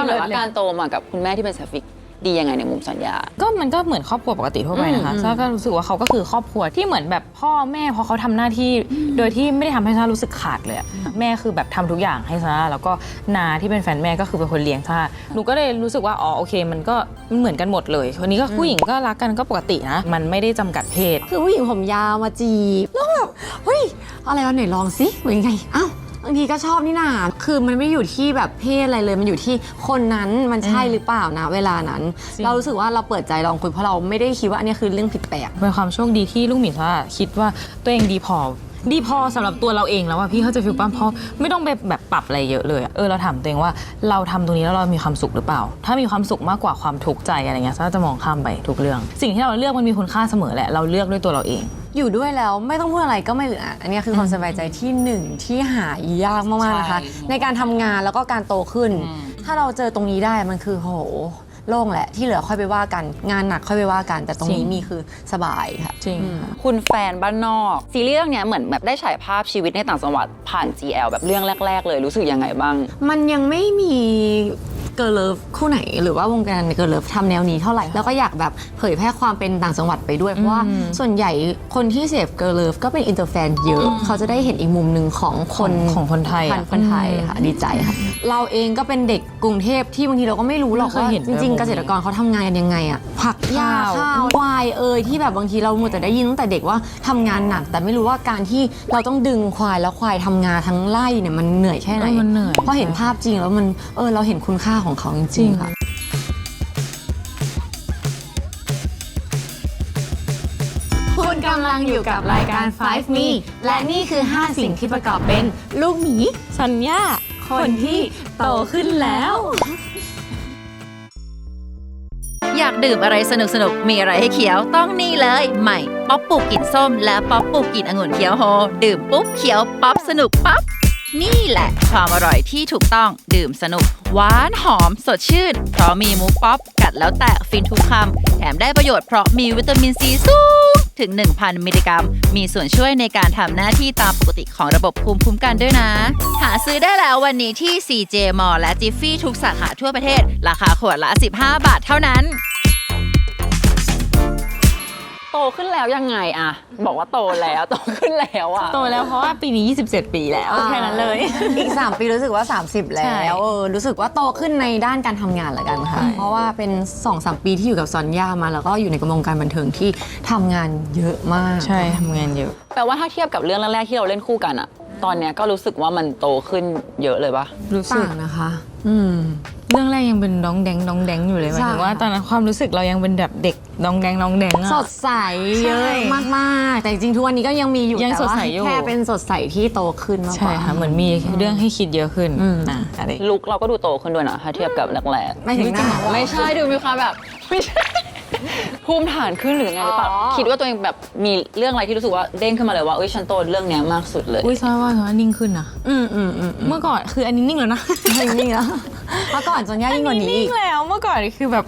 งหน่อยว่าการโตมากับคุณแม่ที่เป็นแซฟิกดียังไงในมุมสัญญาก็มันก็เหมือนครอบครัวปกติทั่วไปนะคะซาก็รู้สึกว่าเขาก็คือครอบครัวที่เหมือนแบบพ่อแม่พอเขาทำหน้าที่โดยที่ไม่ได้ทำให้ซารู้สึกขาดเลยแม่คือแบบทำทุกอย่างให้ซาแล้วก็นาที่เป็นแฟนแม่ก็คือเป็นคนเลี้ยงซาหนูก็เลยรู้สึกว่าอ๋อโอเคมันก็เหมือนกันหมดเลยคนนี้ก็ผู้หญิงก็รักกันก็ปกตินะมันไม่ได้จำกัดเพศคือผู้หญิงผมยาวมาจีบแล้วแบบเฮ้ยอะไรวะไหนลองสิเป็นยังไงอ้าวบางทีก็ชอบนี่นาคือมันไม่อยู่ที่แบบเพศอะไรเลยมันอยู่ที่คนนั้นมันใช่หรือเปล่านะเวลานั้นเรารู้สึกว่าเราเปิดใจลองคุยเพราะเราไม่ได้คิดว่าอันนี้คือเรื่องผิดแปลกเป็นความโชคดีที่ลูกหมีซ่าคิดว่าตัวเองดีพอสำหรับตัวเราเองแล้วว่าพี่เขาจะฟีลปั้มเพราะไม่ต้องไปแบบปรับอะไรเยอะเลยเราถามตัวเองว่าเราทำตรงนี้แล้วเรามีความสุขหรือเปล่าถ้ามีความสุขมากกว่าความทุกข์ใจอะไรเงี้ยซ่าจะมองข้ามไปทุกเรื่องสิ่งที่เราเลือกมันมีคุณค่าเสมอแหละเราเลือกด้วยตัวเราเองอยู่ด้วยแล้วไม่ต้องพูดอะไรก็ไม่อึดอัดอันนี้คือความสบายใจที่หนึ่งที่หายากมากๆนะคะในการทำงานแล้วก็การโตขึ้นถ้าเราเจอตรงนี้ได้มันคือโหโล่งแหละที่เหลือค่อยไปว่ากันงานหนักค่อยไปว่ากันแต่ตรงนี้มีคือสบายค่ะจริงคุณแฟนบ้านนอกซีรีส์เรื่องนี้เหมือนแบบได้ฉายภาพชีวิตในต่างจังหวัดผ่าน GL แบบเรื่องแรกๆเลยรู้สึกยังไงบ้างมันยังไม่มีเกิร์ลเลิฟคู่ไหนหรือว่าวงการเกิร์ลเลิฟทำแนวนี้เท่าไหร่แล้วก็อยากแบบเผยแพร่ความเป็นต่างจังหวัดไปด้วยเพราะว่าส่วนใหญ่คนที่เสพเกิร์ลเลิฟก็เป็นอินเตอร์แฟนเยอะเขาจะได้เห็นอีกมุมหนึ่งของคนไทยค่ะดีใจค่ะเราเองก็เป็นเด็กกรุงเทพที่บางทีเราก็ไม่รู้หรอกว่าจริงๆเกษตรกรเขาทำงานกันยังไงอะผักหญ้าข้าวควายที่แบบบางทีเราหมดแต่ได้ยินตั้งแต่เด็กว่าทำงานหนักแต่ไม่รู้ว่าการที่เราต้องดึงควายแล้วควายทำงานทั้งไร่เนี่ยมันเหนื่อยแค่ไหนพอเห็นภาพจริงแล้วมันเราเห็นคุณค่าของเขาจริงค่ะคุณกำลังอยู่กับรายการ 5 Me และนี่คือ 5 สิ่งที่ประกอบเป็นลูกหมีสัญญาคนที่โตขึ้นแล้ว อยากดื่มอะไรสนุกๆมีอะไรให้เคี้ยวต้องนี่เลยใหม่ป๊อปปลูกกลิ่นส้มและป๊อปปลูกกลิ่นองุ่นเคี้ยวโฮดื่มปุ๊บเคี้ยวป๊อปสนุกปั๊บนี่แหละความอร่อยที่ถูกต้องดื่มสนุกหวานหอมสดชื่นเพราะมีมูป๊อปกัดแล้วแตกฟินทุกคำแถมได้ประโยชน์เพราะมีวิตามินซีสูงถึง 1,000 มิลลิกรัมมีส่วนช่วยในการทำหน้าที่ตามปกติของระบบภูมิคุ้มกันด้วยนะหาซื้อได้แล้ววันนี้ที่ CJ Mall และ Jiffy ทุกสาขาทั่วประเทศราคาขวดละ15 บาทเท่านั้นโตขึ้นแล้วยังไงอะบอกว่าโตแล้วโตขึ้นแล้วอะโตแล้วเพราะว่าปีนี้27 ปีแล้วแค่นั้นเลยอีก3 ปีรู้สึกว่า30แล้วรู้สึกว่าโตขึ้นในด้านการทำงานละกันค่ะเพราะว่าเป็น 2-3 ปีที่อยู่กับซอนย่ามาแล้วก็อยู่ในวงการบันเทิงที่ทำงานเยอะมากใช่ทำงานเยอะแปลว่าถ้าเทียบกับเรื่องแรกๆที่เราเล่นคู่กันอะตอนเนี้ยก็รู้สึกว่ามันโตขึ้นเยอะเลยปะรู้สึกนะคะเรื่องแรกยังเป็นน้องแดงอยู่เลยหมายถึงว่าตอนนั้นความรู้สึกเรายังเป็นแบบเด็กน้องแดงสดใสเยอะมากๆแต่จริงๆทุกวันนี้ก็ยังมีอยู่แต่ว่าแค่เป็นสดใสที่โตขึ้นมากกว่าใช่ค่ะเหมือนมีเรื่องให้คิดเยอะขึ้นอะไรลุคเราก็ดูโตขึ้นด้วยนะถ้าเทียบกับแรกๆไม่ถึงหน้าไม่ใช่ดูมีความแบบไม่ใช่ภูมิฐานขึ้นหรือไงหรือเปล่าคิดว่าตัวเองแบบมีเรื่องอะไรที่รู้สึกว่าเด้งขึ้นมาเลยว่าฉันโตเรื่องนี้มากสุดเลยทราบว่านิ่งขึ้นนะเมื่อก่อนคืออันนี้นิ่งแล้วนะนิ่งแล้วเมื่อก่อนจนย่ายิ่งกว่านี้นิ่งแล้วเมื่อก่อนคือแบบ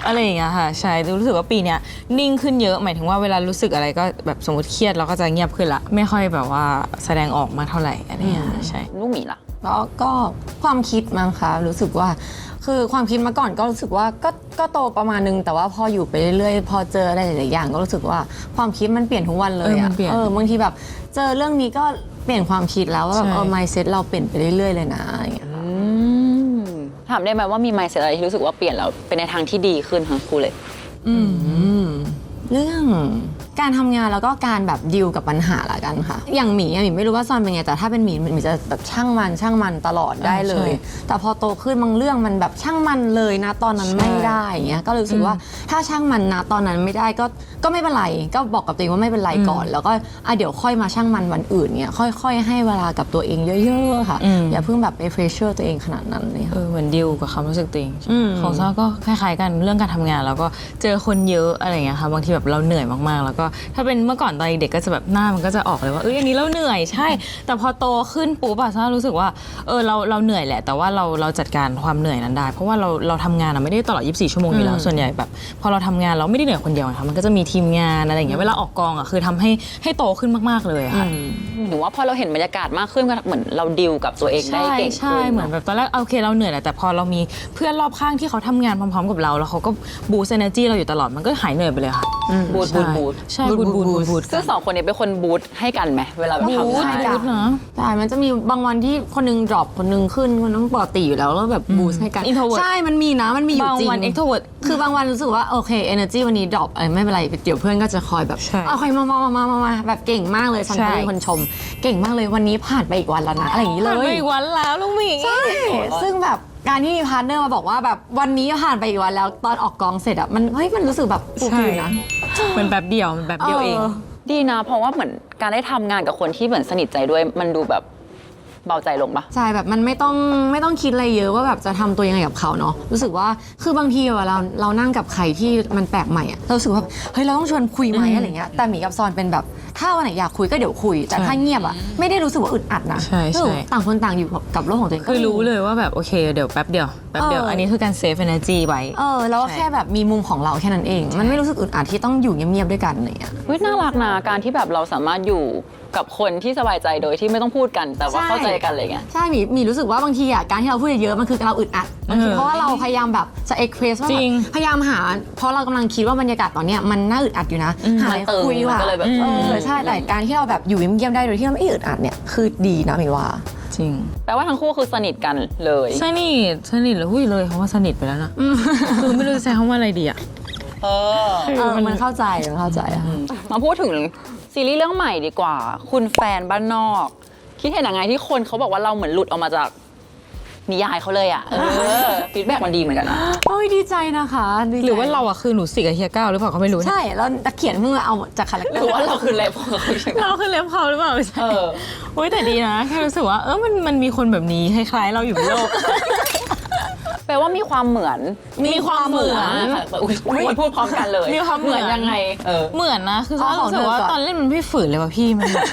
อะไรอย่างเงี้ยค่ะใช่รู้สึกว่าปีเนี้ยนิ่งขึ้นเยอะหมายถึงว่าเวลารู้สึกอะไรก็แบบสมมติเครียดเราก็จะเงียบขึ้นละไม่ค่อยแบบว่าแสดงออกมาเท่าไหร่อะไรอย่างเงี้ยใช่ลูกหมีล่ะก็ความคิดมั้งคะรู้สึกว่าคือความคิดมาก่อนก็รู้สึกว่าก็โตประมาณนึงแต่ว่าพออยู่ไปเรื่อยๆพอเจออะไรหลายๆอย่างก็รู้สึกว่าความคิดมันเปลี่ยนทุกวันเลยบางทีแบบเจอเรื่องนี้ก็เปลี่ยนความคิดแล้วว่าแบบmindset เราเปลี่ยนไปเรื่อยๆเลยนะอย่างเงี้ยถามได้ไหมว่ามี mindset อะไรที่รู้สึกว่าเปลี่ยนแล้วเป็นในทางที่ดีขึ้นทั้งคู่เลยเรื่องการทำงานแล้วก็การแบบดีลกับปัญหาละกันค่ะอย่างหมีไม่รู้ว่าซอนเป็นไงแต่ถ้าเป็นหมีจะแบบช่างมันตลอดได้เลยแต่พอโตขึ้นบางเรื่องมันแบบช่างมันเลยนะตอนนั้นไม่ได้อย่างเงี้ยก็รู้สึกว่าถ้าช่างมันนะตอนนั้นไม่ได้ก็ไม่เป็นไรก็บอกกับตัวเองว่าไม่เป็นไรก่อนแล้วก็เดี๋ยวค่อยมาช่างมันวันอื่นเงี้ยค่อยๆให้เวลากับตัวเองเยอะๆค่ะอย่าเพิ่งแบบไปเพรสเชอร์ตัวเองขนาดนั้นเลยเหมือนดีลกับความรู้สึกตัวเองของซอนก็คล้ายๆกันเรื่องการทำงานแล้วก็เจอคนเยอะอะไรเงี้ยค่ะบางทีแบบเราเหนื่อยมากๆแล้วก็ ก็ถ้าเป็นเมื่อก่อนตอนเด็กก็จะแบบหน้ามันก็จะออกเลยว่าอันนี้เราเหนื่อยใช่ แต่พอโตขึ้นปุ๊บอะซารู้สึกว่าเราเหนื่อยแหละแต่ว่าเราจัดการความเหนื่อยนั้นได้เพราะว่าเราทำงานไม่ได้ตลอด24 ชั่วโมงอยู่แล้วส่วนใหญ่แบบพอเราทำงานเราไม่ได้เหนื่อยคนเดียวค่ะมันก็จะมีทีมงานอะไรอย่างเงี้ยเวลาออกกองอะคือทำให้โตขึ้นมากๆเลยค่ะ หรือว่าพอเราเห็นบรรยากาศมากขึ้นก็เหมือนเราดิวกับตัวเองได้เก่ง ใช่ ขึ้น เหมือนแบบตอนแรกโอเคเราเหนื่อยแหละแต่พอเรามีเพื่อนรอบข้างที่เขาทำงานพร้อมๆกับเราแล้วเขาก็บูสต์ energy เราอยู่ตลอดมันก็หายเหนื่อยไปเลยค่ะ บูท ใช่บูท ซึ่งสองคนนี้เป็นคนบูทให้กันไหมเวลาไปทำงาน บูทเนาะ ใช่มันจะมีบางวันที่คนนึงดรอปคนนึงขึ้นคนนึงปกติอยู่แล้วแล้วแบบบูสต์ให้กัน introvert ใช่มันมีนะมันมีอยู่ บาง จริง วัน extrovert คือบางวันรู้สึกว่าโอเค energy วันนี้ดรอปไม่เป็นไรเดี๋ยวเพื่อนก็จะคอยแบบ ใช่ เอาใครมาแบบเก่งมากเลยฉัน ใช่ เป็นคนชม เก่งมากเลยวันนี้ผ่านไปอีกวันแล้วนะอะไรอย่างนี้เล ผ่านไป ย อีกวันแล้วลุงหมิง ใช่ซึ่งแบบการที่มีพาร์ทเนอร์มาบอกว่าแบบวันนี้ผ่านไปอีกวันแล้วตอนออกกองเสร็จอะมันรู้สึกแบบฟูลฟิลนะ เหมือนแบบเดียวมันแบบเดียวเอง ดีนะเพราะว่าเหมือนการได้ทำงานกับคนที่เหมือนสนิทใจด้วยมันดูแบบเบาใจลงปะ ใช่แบบมันไม่ต้องคิดอะไรเยอะว่าแบบจะทำตัวยังไงกับเขาเนาะรู้สึกว่าคือบางทีเวลาเรานั่งกับใครที่มันแปลกใหม่อะเรารู้สึกว่าเฮ้ยเราต้องชวนคุยไหมอะไรเงี้ยแต่หมีกับซอนเป็นแบบถ้าวันไหนอยากคุยก็เดี๋ยวคุยแต่ถ้าเงียบอะไม่ได้รู้สึกว่าอึดอัดนะ ใช่ รู้สึกต่างคนต่างอยู่กับโลกของตัวเอง คือรู้เลยว่าแบบโอเคเดี๋ยวแป๊บเดียวอันนี้คือการเซฟ energy ไว้ แล้วก็แค่แบบมีมุมของเราแค่นั้นเอง มันไม่รู้สึกอึดอัดที่ต้องอยู่เงียบๆด้วยกันอะไรเงี้ย เฮ้ยน่ารักนะการที่แบบเราสามารถอยู่กับคนที่สบายใจโดยที่ไม่ต้องพูดกันแต่ว่า ใช่ เข้าใจกันอะไรเงี้ย ใช่มีรู้สึกว่าบางทีอ่ะการที่เราพูดเยอะๆมันคือเราอึดอัดบางทีเพราะว่าเราพยายามแบบจะเอ็กเพรสว่า จริง พยายามหาเพราะเรากำลังคิดว่าบรรยากาศตอนเนี้ยมันน่าอึดอัดอยู่นะหาอะไร มันตึง คุยว่ะ มันก็เลยแบบ ใช่แต่การที่เราแบบอยู่เงียบๆได้โดยที่เราไม่อึดอัดเนี่ยคือดีนะหมีว่า จริง แปลว่าทั้งคู่คือสนิทกันเลย สนิทเลยหุ้ยเลยคำว่าสนิทไปแล้วนะคือไม่รู้จะใช้คำว่าอะไรดีอะ มันเข้าใจอะ มาพูดถึงซีรีส์เรื่องใหม่ดีกว่า คุณแฟนบ้านนอก คิดเห็นยังไงที่คนเขาบอกว่าเราเหมือนหลุดออกมาจากนิยายเขาเลยอะฟีดแบ็กมันดีเหมือนกันนะ โอ้ยดีใจนะคะดีใจ หรือว่าเราอะคือหนูสิกับเฮียก้าวหรือเปล่าเขาไม่รู้นะ ใช่แล้วเขียนเพิ่งเอาจากคาแรคเต ห อ รือ ร์ ว่าเราคือเล็บของเขาใช่ไหม เราคือเล็บเขาหรือเปล่าไม่ใช่ โอ้ยแต่ดีนะแค่รู้สึกว่ามันมีคนแบบนี้คล้ายๆเราอยู่ในโลก แปลว่ามีความเหมือน มีความเหมือน อุ๊ยพูดพร้อมกันเลย มีความเหมือน ยังไงเหมือนนะคือ อ๋อ รู้สึกว่า ของเธอก่อน ตอนเล่นมันไม่ฝืนเลยว่ะพี่มันแบบ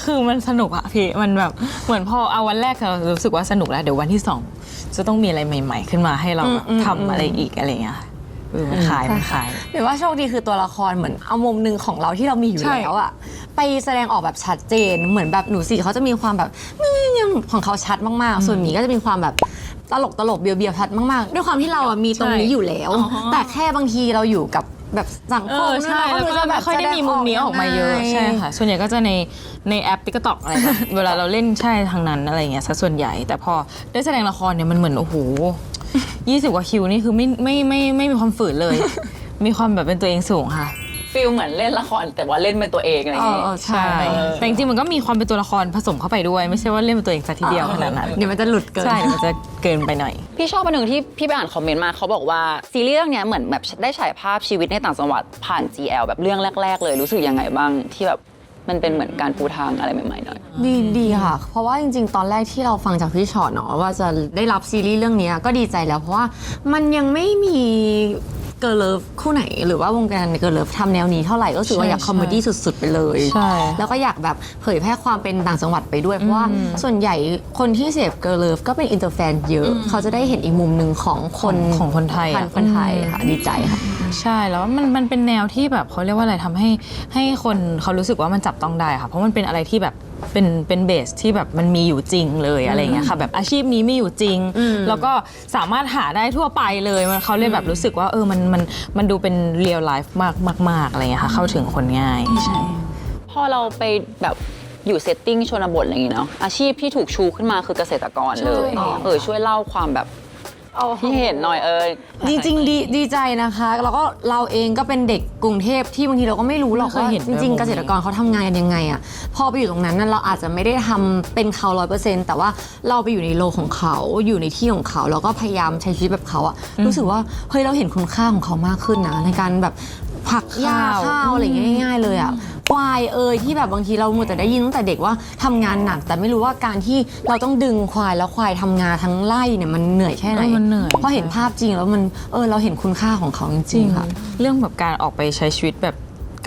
คือมันสนุกอะพี่มันแบบเหมือนพอเอาวันแรกเรารู้สึกว่าสนุกแล้วเดี๋ยววันที่สองจะต้องมีอะไรใหม่ ๆ ขึ้นมาให้เราแบบทำอะไรอีกอะไรเงี้ยมันคลาย หรือว่าโชคดีคือตัวละครเหมือนเอามุมหนึ่งของเราที่เรามีอยู่ ใช่ แล้วอะไปแสดงออกแบบชัดเจนเหมือนแบบหนูสี่เขาจะมีความแบบของเขาชัดมากๆ ส่วนหมีก็จะมีความแบบตลกเบียวๆชัดมากๆ ด้วยความที่เราอะมีตรงนี้อยู่แล้ว แต่แค่บางทีเราอยู่กับแบบสังคม ใช่ เรา แล้วก็ จะ ไม่ค่อยได้มีมุมนี้ออกมาเยอะใช่ค่ะส่วนใหญ่ก็จะในแอป TikTok อะไรแบบ เวลาเราเล่นใช่ทางนั้นอะไรเงี้ยซะส่วนใหญ่แต่พอได้แสดงละครเนี่ยมันเหมือนโอ้โห20 กว่าคิวนี่คือไม่มีความฝืนเลย มีความแบบเป็นตัวเองสูงค่ะ ฟีลเหมือนเล่นละครแต่ว่าเล่นเป็นตัวเองอะไรอย่างเงี้ย ใช่ แต่จริงๆมันก็มีความเป็นตัวละครผสมเข้าไปด้วย ไม่ใช่ว่าเล่นเป็นตัวเองซะทีเดียวขนาดนั้น เดี๋ยวมันจะหลุดเกิน ใช่เดี๋ยวมันจะเกินไปหน่อย พี่ชอบอันหนึ่งที่พี่ไปอ่านคอมเมนต์มาเขาบอกว่าซีรีส์เรื่องเนี้ยเหมือนแบบได้ฉายภาพชีวิตในต่างจังหวัดผ่าน GL แบบเรื่องแรก ๆ เลยรู้สึกยังไงบ้างที่แบบมันเป็นเหมือนการปูทางอะไรใหม่ๆหน่อย ดีค่ะ เพราะว่าจริงๆ ตอนแรกที่เราฟังจากพี่ชอตเนาะว่าจะได้รับซีรีส์เรื่องนี้ก็ดีใจแล้วเพราะว่ามันยังไม่มีเกิร์ลเลิฟคู่ไหน หรือว่าวงการเกิร์ลเลิฟทำแนวนี้เท่าไหร่ก็รู้สึกว่าอยากคอมเมดี้สุดๆ ไปเลย ใช่ แล้วก็อยากแบบเผยแพร่ความเป็นต่างจังหวัดไปด้วย เพราะว่าส่วนใหญ่คนที่เสพเกิร์ลเลิฟก็เป็นอินเตอร์แฟนเยอะ เขาจะได้เห็นอีกมุมหนึ่งของคน ของคนไทยอะ คนไทยค่ะดีใจค่ะ ใช่แล้วมันเป็นแนวที่แบบเขาเรียกว่าอะไรทำให้คนเขารู้สึกว่ามันจับต้องได้ค่ะเพราะมันเป็นอะไรที่แบบเป็นเบสที่แบบมันมีอยู่จริงเลยอะไรเงี้ยค่ะแบบอาชีพนี้มีอยู่จริง แล้วก็สามารถหาได้ทั่วไปเลยมันเขาเลยแบบรู้สึกว่ามันดูเป็นเรียลไลฟ์มากอะไรเงี้ยค่ะเข้าถึงคนง่ายใช่ พอเราไปแบบอยู่เซตติ้งชนบทอะไรอย่างเงี้ยเนาะอาชีพที่ถูกชูขึ้นมาคือเกษตรกรเลยช่วยเล่าความแบบที่เห็นหน่อยจริงๆดีใจนะคะแล้วก็เราเองก็เป็นเด็กกรุงเทพที่บางทีเราก็ไม่รู้หรอก ไม่เคย ว่า เห็น จริง ด้วย ๆเกษตรกรเขาทำงานกันยังไงอะพอไปอยู่ตรงนั้นน่ะเราอาจจะไม่ได้ทำเป็นเขา100%แต่ว่าเราไปอยู่ในโลกของเขาอยู่ในที่ของเขาแล้วก็พยายามใช้ชีวิตแบบเขาอะรู้สึกว่าเฮ้ยเราเห็นคุณค่าของเขามากขึ้นนะในการแบบผักหญ้าข้าวอะไรอย่างเงี้ยง่ายๆเลยอะควายที่แบบบางทีเราหมดแต่ได้ยินตั้งแต่เด็กว่าทำงานหนักแต่ไม่รู้ว่าการที่เราต้องดึงควายแล้วควายทำงานทั้งไร่เนี่ยมันเหนื่อยแค่ไหน มันเหนื่อย พอเห็นภาพจริงแล้วมันเราเห็นคุณค่าของเขาจริงๆค่ะ เรื่องแบบการออกไปใช้ชีวิตแบบ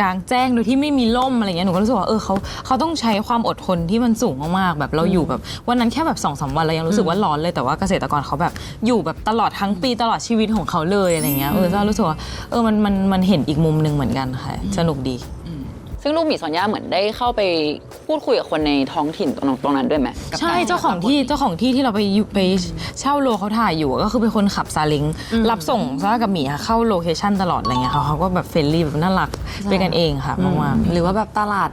กลางแจ้งโดยที่ไม่มีร่มอะไรเงี้ยหนูก็รู้สึกว่าเขาต้องใช้ความอดทนที่มันสูงมากๆแบบเราอยู่แบบวันนั้นแค่แบบ2-3 วันเรายังรู้สึกว่าร้อนเลยแต่ว่าเกษตรกรเขาแบบอยู่แบบตลอดทั้งปีตลอดชีวิตของเขาเลยอะไรเงี้ยจะรู้สึกว่ามันเห็นอีกมุมหนึงเหมือนกันค่ะสนุกดี ซึ่งลูกหมีซอนย่าเหมือนได้เข้าไปพูดคุยกับคนในท้องถิ่นตรงนั้นด้วยไหม ใช่เจ้าของที่ที่เราไปเช่าโลเขาถ่ายอยู่ก็คือเป็นคนขับซาเล้งรับส่งซาร่ากับหมีค่ะเข้าโลเคชั่นตลอดอะไรเงี้ยเขาก็แบบเฟรนลี่แบบน่ารักเป็นกันเองค่ะมากๆ หรือว่าแบบตลาด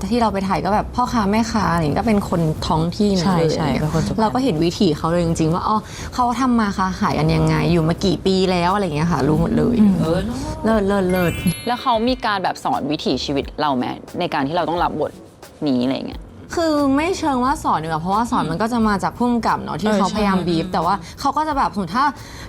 ที่เราไปถ่ายก็แบบพ่อค้าแม่ค้าอะไรก็เป็นคนท้องที่นั่นเลย ใช่เป็นคนสุพรรณ เราก็เห็นวิถีเขาเลยจริงๆว่าอ๋อเขาทำมาค้าขายกันยังไงอยู่มากี่ปีแล้วอะไรอย่างเงี้ยค่ะรู้หมดเลยเลิศ แล้วเขามีการแบบสอนวิถีชีวิตเราไหมในการที่เราต้องรับบทนี้อะไรเงี้ย คือไม่เชิงว่าสอนดีกว่าเพราะว่าสอนมันก็จะมาจากผู้กำกับเนาะที่เขาพยายามบีฟแต่ว่าเขาก็จะแบบสมมต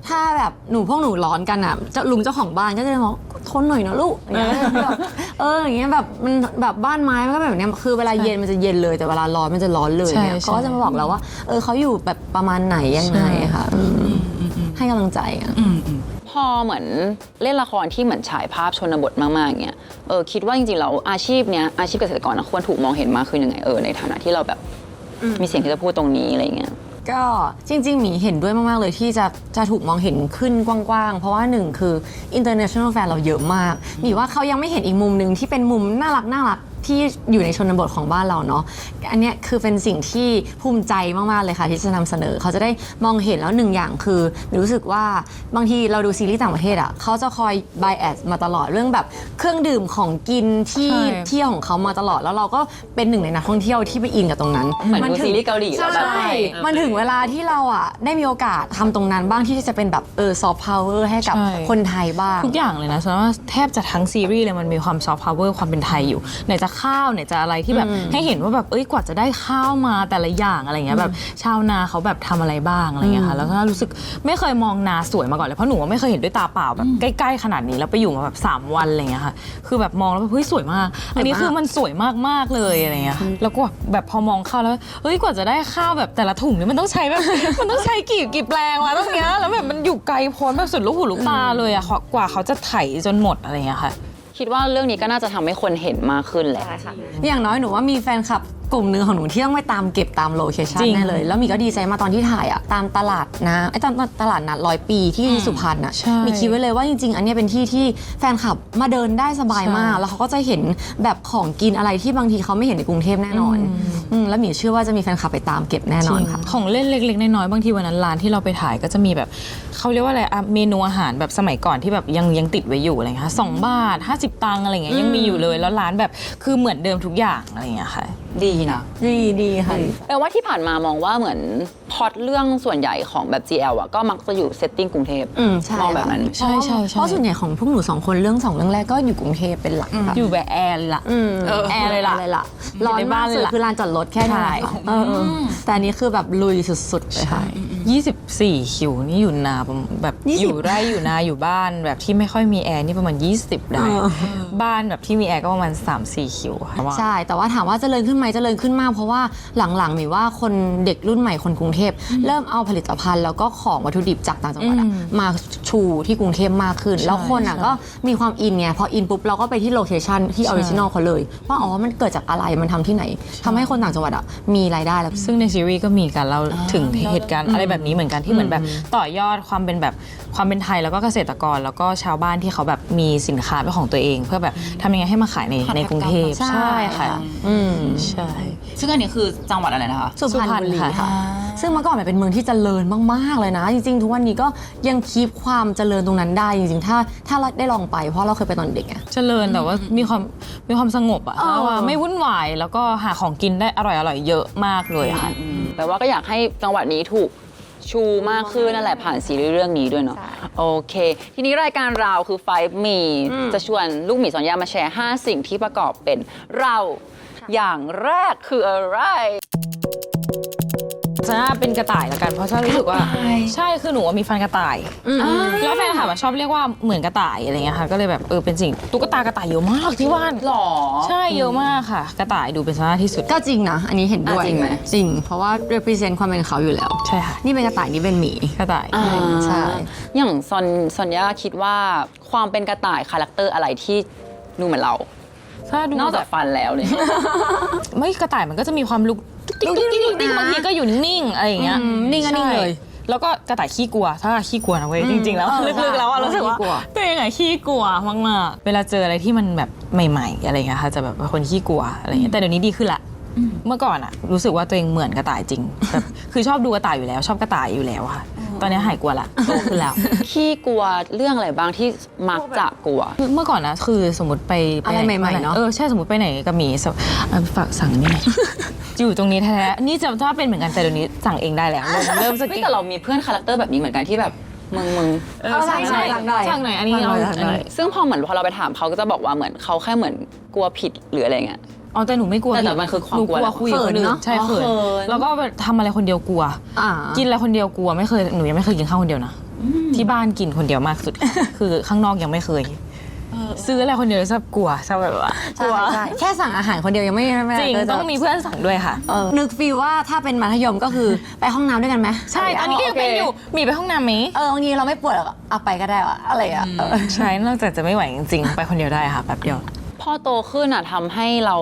ิถ้าแบบพวกหนูร้อนกันอ่ะลุงเจ้าของบ้านก็จะบอกทนหน่อยนะลูกอย่างเงี้ยแบบอย่างเงี้ยแบบมันแบบบ้านไม้มันก็แบบเนี้ยคือเวลาเย็นมันจะเย็นเลยแต่เวลาร้อนมันจะร้อนเลยเนี่ยเขาก็จะมาบอกเราว่าเขาอยู่แบบประมาณไหนยังไงค่ะให้กำลังใจอ่ะพอเหมือนเล่นละครที่เหมือนฉายภาพชนบทมากๆเงี้ยคิดว่าจริงๆแล้วอาชีพเนี้ยอาชีพเกษตรกรควรถูกมองเห็นมากขึ้นยังไงในฐานะที่เราแบบมีเสียงที่จะพูดตรงนี้อะไรเงี้ยก็จริงๆหมีเห็นด้วยมากๆเลยที่จะถูกมองเห็นขึ้นกว้างๆเพราะว่าหนึ่งคือ international fan เราเยอะมากหมีว่าเขายังไม่เห็นอีกมุมหนึ่งที่เป็นมุมน่ารักที่อยู่ในชนบทของบ้านเราเนาะอันนี้คือเป็นสิ่งที่ภูมิใจมากๆเลยค่ะที่จะนำเสนอเขาจะได้มองเห็นแล้วหนึ่งอย่างคือรู้สึกว่าบางทีเราดูซีรีส์ต่างประเทศอ่ะเขาจะคอย bias มาตลอดเรื่องแบบเครื่องดื่มของกินที่เที่ยวของเขามาตลอดแล้วเราก็เป็นหนึ่งในนักท่องเที่ยวที่ไปอินกับตรงนั้น เหมือนดูซีรีส์เกาหลีแล้วแบบ ใช่มันถึงเวลาที่เราอ่ะได้มีโอกาสทำตรงนั้นบ้างที่จะเป็นแบบซอฟต์พาวเวอร์ให้กับคนไทยบ้างทุกอย่างเลยนะฉะนั้นว่าแทบจะทั้งซีรีส์เลยมันมีความซอฟต์พาวเวอร์ความเป็นไทยอยู่ไหนจะข้าวไหนจะอะไรที่แบบให้เห็นว่าแบบกว่าจะได้ข้าวมาแต่ละอย่างอะไรเงี้ยแบบชาวนาเขาแบบทำอะไรบ้างอะไรเงี้ยค่ะแล้วก็รู้สึกไม่เคยมองนาสวยมาก่อนเลยเพราะหนูไม่เคยเห็นด้วยตาเปล่าแบบใกล้ๆขนาดนี้แล้วไปอยู่มาแบบ3 วันอะไรเงี้ยค่ะคือแบบมองแล้วแบบเฮ้ยสวยมากอันนี้คือมันสวยมากๆเลยอะไรเงี้ยแล้วก็แบบพอมองข้าวแล้วกว่าจะได้ข้าวแบบแต่ละถุงนี่มันต้องใช้แบบ มันต้องใช้กี่แปลงวะตรงเนี้ยแล้วแบบมันอยู่ไกลโพ้นแบบสุดลูกหูลูกตาเลยอะกว่าเขาจะไถจนหมดอะไรเงี้ยค่ะคิดว่าเรื่องนี้ก็น่าจะทำให้คนเห็นมากขึ้นแหละอย่างน้อยหนูว่ามีแฟนคลับกลุ่มนึงของหนูที่ต้องไปตามเก็บตามโลเคชั่นแน่เลยแล้วมีก็ดีใจมาตอนที่ถ่ายอ่ะตามตลาดนะตามตลาดนัด100 ปีที่สุพรรณอ่ะมีคิดไว้เลยว่าจริงๆอันนี้เป็นที่ที่แฟนคลับมาเดินได้สบายมากแล้วเขาก็จะเห็นแบบของกินอะไรที่บางทีเขาไม่เห็นในกรุงเทพแน่นอนแล้วหมีเชื่อว่าจะมีแฟนคลับไปตามเก็บแน่นอนค่ะของเล่นเล็กๆน้อยๆบางทีวันนั้นร้านที่เราไปถ่ายก็จะมีแบบเขาเรียกว่าอะไรเมนูอาหารแบบสมัยก่อนที่แบบยังติดไว้อยู่อะไรเงี้ย2 บาท50 ตังค์อะไรเงี้ยยังมีอยู่เลยแล้วร้านแบบคือเหมือนเดิมทุกอย่างอะไรเงี้ยค่ะดีนะดีค่ะแปลว่าที่ผ่านมามองว่าเหมือนพล็อตเรื่องส่วนใหญ่ของแบบ GL อ่ะก็มักจะอยู่เซตติ้งกรุงเทพมองแบบนั้นใช่เพราะส่วนใหญ่ของพวกหนู2 คนเรื่อง2 เรื่องแรกก็อยู่กรุงเทพเป็นหลักอยู่แบบแอร์เลยล่ะแอร์เลยล่ะร้อนมากสุดคือลานจอดรถแค่นี้แต่อันนี้คือแบบลุยสุดๆเลยค่ะ24 คิวนี่อยู่นาแบบอยู่ไร่อยู่นาอยู่บ้านแบบที่ไม่ค่อยมีแอร์นี่ประมาณ20ได้บ้านแบบที่มีแอร์ก็ประมาณ 3-4 คิวค่ะใช่แต่ว่าถามว่าเจริญขึ้นไหมเจริญขึ้นมากเพราะว่าหลังๆหมีว่าคนเด็กรุ่นใหม่คนกรุงเทพเริ่มเอาผลิตภัณฑ์แล้วก็ของวัตถุดิบจากต่างจังหวัดมาชูที่กรุงเทพมากขึ้นแล้วคนก็มีความอินไงพออินปุ๊บเราก็ไปที่โลเคชั่นที่ออริจินอลเขาเลยว่ามันเกิดจากอะไรมันทำที่ไหนทำให้คนต่างจังหวัดมีรายได้แล้วซึ่งในซีรีส์ก็มีการเล่าถึงเหตุการณ์อะไรแบบนี้เหมือนกันที่เหมือนแบบต่อยอดความเป็นแบบความเป็นไทยแล้วก็เกษตรกรแล้วก็ชาวบ้านที่เขาแบบมีสินค้าเป็นของตัวเองเพื่อแบบทำยังไงให้มาขายในกรุงเทพใช่ค่ะใช่ซึ่งอันนี้คือจังหวัดอะไรนะคะสุพรรณบุรีค่ะซึ่งเมื่อก่อนมันเป็นเมืองที่เจริญมากๆเลยนะจริงๆทุกวันนี้ก็ยังคีปความเจริญตรงนั้นได้จริงๆถ้าเราได้ลองไปเพราะเราเคยไปตอนเด็กอะเจริญแต่ว่ามีความสงบอะว่าไม่วุ่นวายแล้วก็หาของกินได้อร่อยเยอะมากเลยค่ะแปลว่าก็อยากให้จังหวัดนี้ถูกชูมากขึ้นนั่นแหละผ่านซีรีส์เรื่องนี้ด้วยเนาะโอเคทีนี้รายการเราคือ 5 มีจะชวนลูกหมีสอนยามาแชร์5 สิ่งที่ประกอบเป็นเราอย่างแรกคืออะไรจะน่าเป็นกระต่ายละกันเพราะชอบรู้สึกว่าใช่คือหนูมีฟันกระต่ายแล้วแฟนค่ะชอบเรียกว่าเหมือนกระต่ายอะไรเงี้ยค่ะก็เลยแบบเป็นสิ่งตุ๊กตากระต่ายเยอะมากที่บ้านหรอใช่เยอะมากค่ะกระต่ายดูเป็นสาระที่สุดก็จริงนะอันนี้เห็นด้วยจริงไหมจริงเพราะว่า represent ความเป็นเขาอยู่แล้วใช่ค่ะนี่เป็นกระต่ายนี่เป็นหมีกระต่ายใช่อย่างซอนย่าคิดว่าความเป็นกระต่ายคาแรคเตอร์อะไรที่ดูเหมือนเรา ถ้าดู นอกจากฟันแล้วเลย ไม่กระต่ายมันก็จะมีความลุกติ๊กติ๊กติ๊กติ๊กบางทีก็อยู่นิ่งๆอะไรอย่างเงี้ย นิ่งก็นิ่งเลย ใช่แล้วก็กระต่ายขี้กลัวถ้าขี้กลัวนะเว้ยจริงๆแล้วลึกๆแล้วอะรู้สึกว่าตัวเองอะขี้กลัวมากๆเวลาเจออะไรที่มันแบบใหม่ๆอะไรเงี้ยค่ะจะแบบเป็นคนขี้กลัวอะไรเงี้ยแต่เดี๋ยวนี้ดีขึ้นละเมื่อก่อนอะรู้สึกว่าตัวเองเหมือนกระต่ายจริงแบบคือชอบดูกระต่ายอยู่แล้วชอบกระต่ายอยู่แล้วค่ะตอนนี้หายกลัวละโตขึ้นแล้ว ขี้กลัวเรื่องอะไรบ้างที่มักจะกลัว เมื่อก่อนนะคือสมมติไป อะไรใหม่ๆเนอะ ใช่สมมติไปไหนกับหมีฝากสั่งนี่ อยู่ตรงนี้แท้ๆนี่จะถ้าเป็นเหมือนกันแต่เดี๋ยวนี้สั่งเองได้แล้วเริ่มส ไม่ กิ แต่เรามีเพื่อนคาแรคเตอร์แบบนี้เหมือนกันที่แบบมึง สั่งหน่อยสั่งหน่อยอันนี้เอาอันนี้ ซึ่งพอเหมือนพอเราไปถามเขาก็จะบอกว่าเหมือนเขาแค่เหมือนกลัวผิดหรืออะไรเงี้ย อ๋อแต่หนูไม่กลัว แต่มันคือความ หนู กลัว คุยกับคนอื่นใช่เขิน เขิน แล้วก็ทำอะไรคนเดียวกลัว อ่า กินอะไรคนเดียวกลัวไม่เคยหนูยังไม่เคยกินข้าวคนเดียวนะที่บ้านกินคนเดียวมากสุด คือข้างนอกยังไม่เคยซื้ออะไรคนเดียวชอบกลัวชอบแบบว่ากลัว ใช่แค่สั่งอาหารคนเดียวยังไม่ จริงต้องมีเพื่อนสั่งด้วยค่ะ นึกฟีลว่าถ้าเป็นมัธยมก็คือไปห้องน้ำด้วยกันไหม ใช่ตอนนี้ก็ยังเป็นอยู่มีไปห้องน้ำไหม บางทีเราไม่ปวดหรอกเอาไปก็ได้วะอะไรอ่ะ ใช่นอกจากจะไม่ไหวจริงๆไปคนเดียวได้ค่ะแป๊บเดียว พอโตขึ้นอะทำให้เรา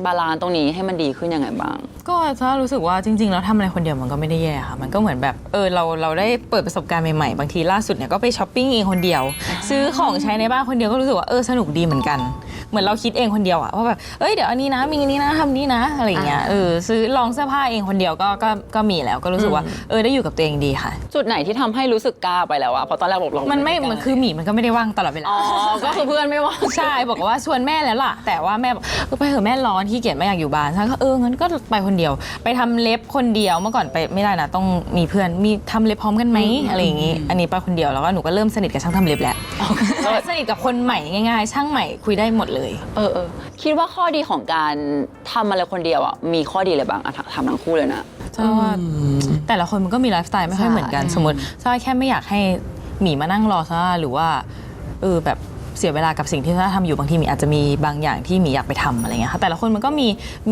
บาลานซ์ตรงนี้ให้มันดีขึ้นยังไงบ้าง ก็ถ้ารู้สึกว่าจริงๆแล้วทำอะไรคนเดียวมันก็ไม่ได้แย่ค่ะมันก็เหมือนแบบเราได้เปิดประสบการณ์ใหม่ๆบางทีล่าสุดเนี่ยก็ไปช้อปปิ้งเองคนเดียว ซื้อของใช้ในบ้านคนเดียวก็รู้สึกว่าสนุกดีเหมือนกันเหมือนเราคิดเองคนเดียวอะว่าแบบเดี๋ยวอันนี้นะมีอันนี้นะทำนี้นะอะไรอย่างเงี้ยซื้อลองเสื้อผ้าเองคนเดียวก็มีแล้วก็รู้สึกว่าได้อยู่กับตัวเองดีค่ะ จุดไหนที่ทำให้รู้สึกกล้าไปแล้วอะเพราะตอนแรกบอกเรา มั มัน ไม่มันคือหมีมันก็ไม่ได้ว่างตลอดเวลา อ๋อก็คือเพื่อนไม่ว่าง ใช่บอกว่าชวนแม่แล้วล่ะแต่ว่าแม่บอกไปเถอะแม่ร้อนขี้เกียจไม่อยากอยู่บ้านฉันก็งั้นก็ไปคนเดียวไปทำเล็บคนเดียวเมื่อก่อนไปไม่ได้นะต้องมีเพื่อนมีทำเล็บพร้อมกันไหมอะไรอย่างงี้อันนี้ไปคนเดียวแล้วก็หนูก็เริ่มสนิทกับช่างทำเล็บแหละสนิทกับคนใหม่ง่ายๆช่างใหม่คุยได้หมดเลย คิดว่าข้อดีของการทำอะไรคนเดียวอะมีข้อดีอะไรบ้างอะทำทั้งคู่เลยนะ เพราะว่าแต่ละคนมันก็มีไลฟ์สไตล์ไม่ค่อยเหมือนกันสมมติซาแค่ไม่อยากให้หมีมานั่งรอซาหรือว่าแบบเสียเวลากับสิ่งที่ซาทำอยู่บางทีหมีอาจจะมีบางอย่างที่หมีอยากไปทำอะไรเงี้ยค่ะแต่ละคนมันก็ม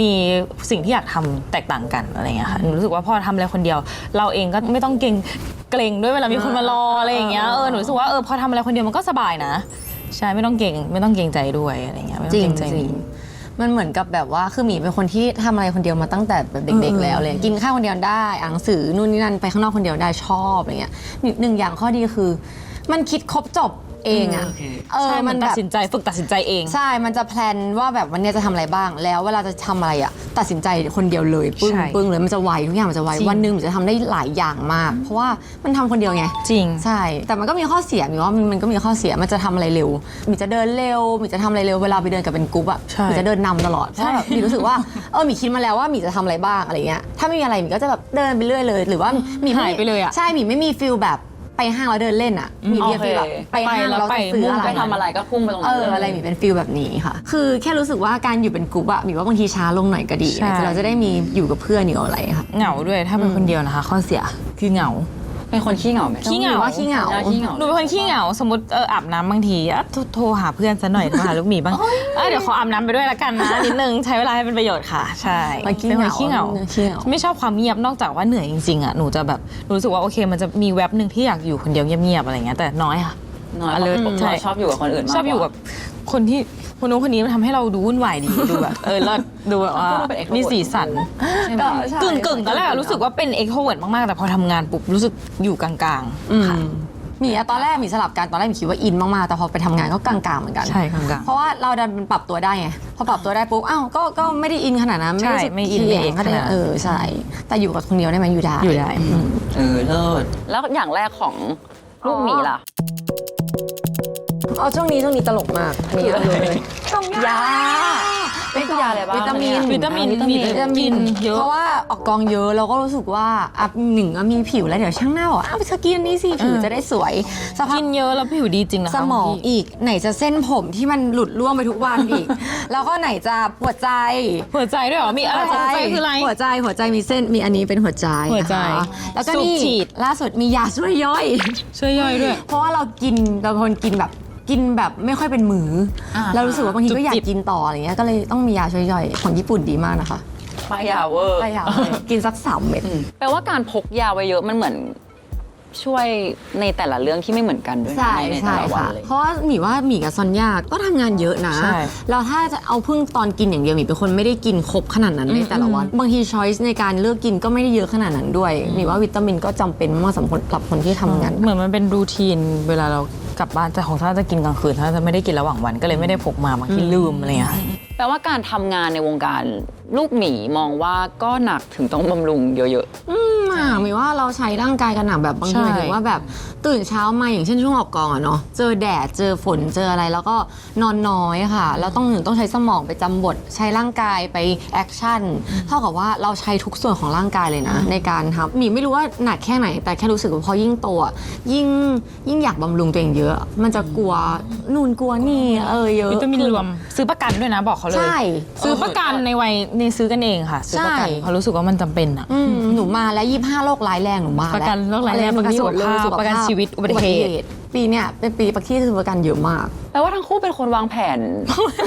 ีสิ่งที่อยากทำแตกต่างกันอะไรเงี้ยค่ะหนูรู้สึกว่าพอทำอะไรคนเดียว เราเองก็ไม่ต้องเกรงด้วยเวลามีคนมารออะไรอย่างเงี้ยหนูรู้สึกว่าพอทำอะไรคนเดียวมันก็สบายนะใช่ไม่ต้องเกรงใจด้วยอะไรเงี้ยไม่ต้องเกรงใจหมี มันเหมือนกับแบบว่าคือหมีเป็นคนที่ทำอะไรคนเดียวมาตั้งแต่แบบเด็กๆแล้วเลยกินข้าวคนเดียวได้อ่านหนังสือนู่นนี่นั่นไปข้างนอกคนเดียวได้ชอบอะไรเงี้ยหนึ่งอย่างข้อดีคือ มันคิดครบจบเองอ่ะ ใช่มัน แบ ตัด บ สินใจฝึกตัดสินใจเอง ใช่มันจะแพลนว่าแบบวันนี้จะทำอะไรบ้างแล้วเวลาจะทำอะไรอ่ะตัดสินใจคนเดียวเลยปึ้ง ใช่ ปึ้งเลยมันจะไวทุกอย่างมันจะไว จริง วันหนึงมันจะทำได้หลายอย่างมาก เพราะว่ามันทำคนเดียวไง จริง ใช่ แต่มันก็มีข้อเสียมีว่ามันก็มีข้อเสีย มันจะทำอะไรเร็วมีจะเดินเร็วมีจะทำอะไรเร็ว เวลาไปเดินกับเป็นกรุ๊ปอะ ใช่ มีจะเดินนำตลอด เพราะแบบมีรู้สึกว่า มีคิดมาแล้วว่ามีจะทำอะไรบ้างอะไรเงี้ย ถ้าไม่มีอะไรมีก็จะแบบเดินไปเรื่อยเลย หรือว่ามีไม่ หายไปเลยอะ ใช่มีไม่มีฟิลแบบไปห้างแล้วเดินเล่นอะมีเรียกฟิลแบบไปห้างแล้วไปซื้ออะไร ไปทำอะไรก็พุ่งไปตรงนั้นเลย อะไรมีเป็นฟิลแบบนี้ค่ะ คือแค่รู้สึกว่าการอยู่เป็นกลุ่มอะมีว่าบางทีช้าลงหน่อยก็ดี ใช่ เราจะได้มีอยู่กับเพื่อนอยู่อะไรค่ะ เหงาด้วยถ้าเป็นคนเดียวนะคะ ข้อเสียคือเหงา เป็นคนขี้เหงาไหม ขี้เหงา ว่าขี้เหงา ขี้เหงา หนูเป็นคนขี้เหงาสมมติอาบน้ำบางทีโทรหาเพื่อนซะหน่อยโทรหาลูกหมีบ้างเดี๋ยวขออาบน้ำไปด้วยละกันนะนิดนึงใช้เวลาให้เป็นประโยชน์ค่ะใช่ มันขี้ เป็น เห คน งา ขี้เหงา ขี้เหงา ไม่ชอบความเงียบนอกจากว่าเหนื่อยจริงๆอ่ะหนูจะแบบรู้สึกว่าโอเคมันจะมีแว็บหนึ่งที่อยากอยู่คนเดียวเงียบๆอะไรเงี้ยแต่น้อยค่ะ น้อย alert ใช่ชอบอยู่กับคนอื่นมาก ชอบอยู่กับคนที่คนนู้นคนนี้มันทำให้เราดูวุ่นวายดีดูแบบแล้วดูแบบว่ามีสีสัน ก็ กึ่งตอนแรกอะรู้สึกว่าเป็น extrovert มากๆแต่พอทำงานปุ๊บรู้สึกอยู่กลางๆค่ะ หมีอะตอนแรกหมีสลับกันตอนแรกหมีคิดว่าอินมากๆแต่พอไปทำงานก็กลางๆเหมือนกัน ใช่กลางๆ เพราะว่าเราดันปรับตัวได้ไงพอปรับตัวได้ปุ๊บก็ไม่ได้อินขนาดนั้น ใช่ รู้สึก ไม่อิน ขี้เหร่ เอง ก็ได้ ขนาดนั้น ใช่แต่อยู่กับคนเดียวได้ไหมอยู่ได้ อยู่ได้ เลิศแล้วอย่างแรกของลูกหมีล่ะ ช่วงนี้ตลกมากอันนี้เอาเลยยา เป็นยาอะไรบ้าง วิตามิน วิตามินกินเยอะ เพราะว่าออกกองเยอะเราก็รู้สึกว่าหนึ่งมีผิวแล้วเดี๋ยวช่างหน้าบอกเธอกินอันนี้สิผิวจะได้สวยสักพัก กินเยอะแล้วผิวดีจริงนะคะ สมอง บางที อีกไหนจะเส้นผมที่มันหลุดร่วงไปทุกวันอีก แล้วก็ไหนจะหัวใจ หัวใจด้วยเหรอมีอะไรหัวใจคืออะไร หัวใจมีเส้นมีอันนี้เป็นหัวใจ หัวใจ นะคะแล้วก็ สูบ นี่ ฉีด ล่าสุดมียาช่วยย่อย ช่วยย่อยด้วย เพราะว่าเราเป็นคนกินแบบไม่ค่อยเป็นมื้อเรารู้สึกว่าบางทีก็อยากกินต่ออะไรเงี้ยก็เลยต้องมียาช่วยย่อยของญี่ปุ่นดีมากนะคะ ป้ายยาเวอร์ ไปยาเลยกินสัก3 เม็ด แปลว่าการพกยาไว้เยอะมันเหมือน ช่วยในแต่ละเรื่องที่ไม่เหมือนกันด้วยนะ ใช่ ในแต่ ใช่ ละวัน ค่ะ เลย เพราะว่าหมีว่าหมีกับซอนยาก็ทำงานเยอะนะ ใช่ แล้วถ้าจะเอาพึ่งตอนกินอย่างเดียวหมีเป็นคนไม่ได้กินครบขนาดนั้นในแต่ละวัน บางทีช้อยส์ในการเลือกกินก็ไม่ได้เยอะขนาดนั้นด้วยหมีว่าวิตามินก็จำเป็นมากสำหรับคนที่ทำงาน เหมือนมันเป็นรูทีนเวลาเรากลับบ้านแต่ของถ้าจะกินกลางคืนถ้าจะไม่ได้กินระหว่างวันก็เลยไม่ได้พกมาบางทีลืมอะไรอย่างเงี้ยค่ะ แปลว่าการทำงานในวงการลูกหมีมองว่าก็หนักถึงต้องบำรุงเยอะ หมายว่าเราใช้ร่างกายกันหนักแบบบางที ใช่ หมายถึงว่าแบบตื่นเช้ามาอย่างเช่นช่วงออกกองอะเนาะเจอแดดเจอฝนเจออะไรแล้วก็นอนน้อยค่ะแล้วต้องใช้สมองไปจำบทใช้ร่างกายไปแอคชั่นเท่ากับว่าเราใช้ทุกส่วนของร่างกายเลยนะ ในการทำหมีไม่รู้ว่าหนักแค่ไหน แต่แค่รู้สึกว่าพอยิ่งโตอะยิ่งอยากบำรุงตัวเองเยอะ มันจะกลัวนู่นกลัวนี่เยอะ วิตามินรวมซื้อประกันด้วยนะบอกเขาเลย ใช่ ซื้อประกันในวัยในซื้อกันเองค่ะซื้อประกัน ใช่ เพราะรู้สึกว่ามันจำเป็นอะ หนูมาแล้ว25โรคร้ายแรงหนูมา ประกันโรคร้ายแรงประกันสุขภาพประกันชีวิตอุบัติเหตุ ปีเนี้ยเป็นปีที่ซื้อประกันเยอะมาก ๆแปลว่าทั้งคู่เป็นคนวางแผน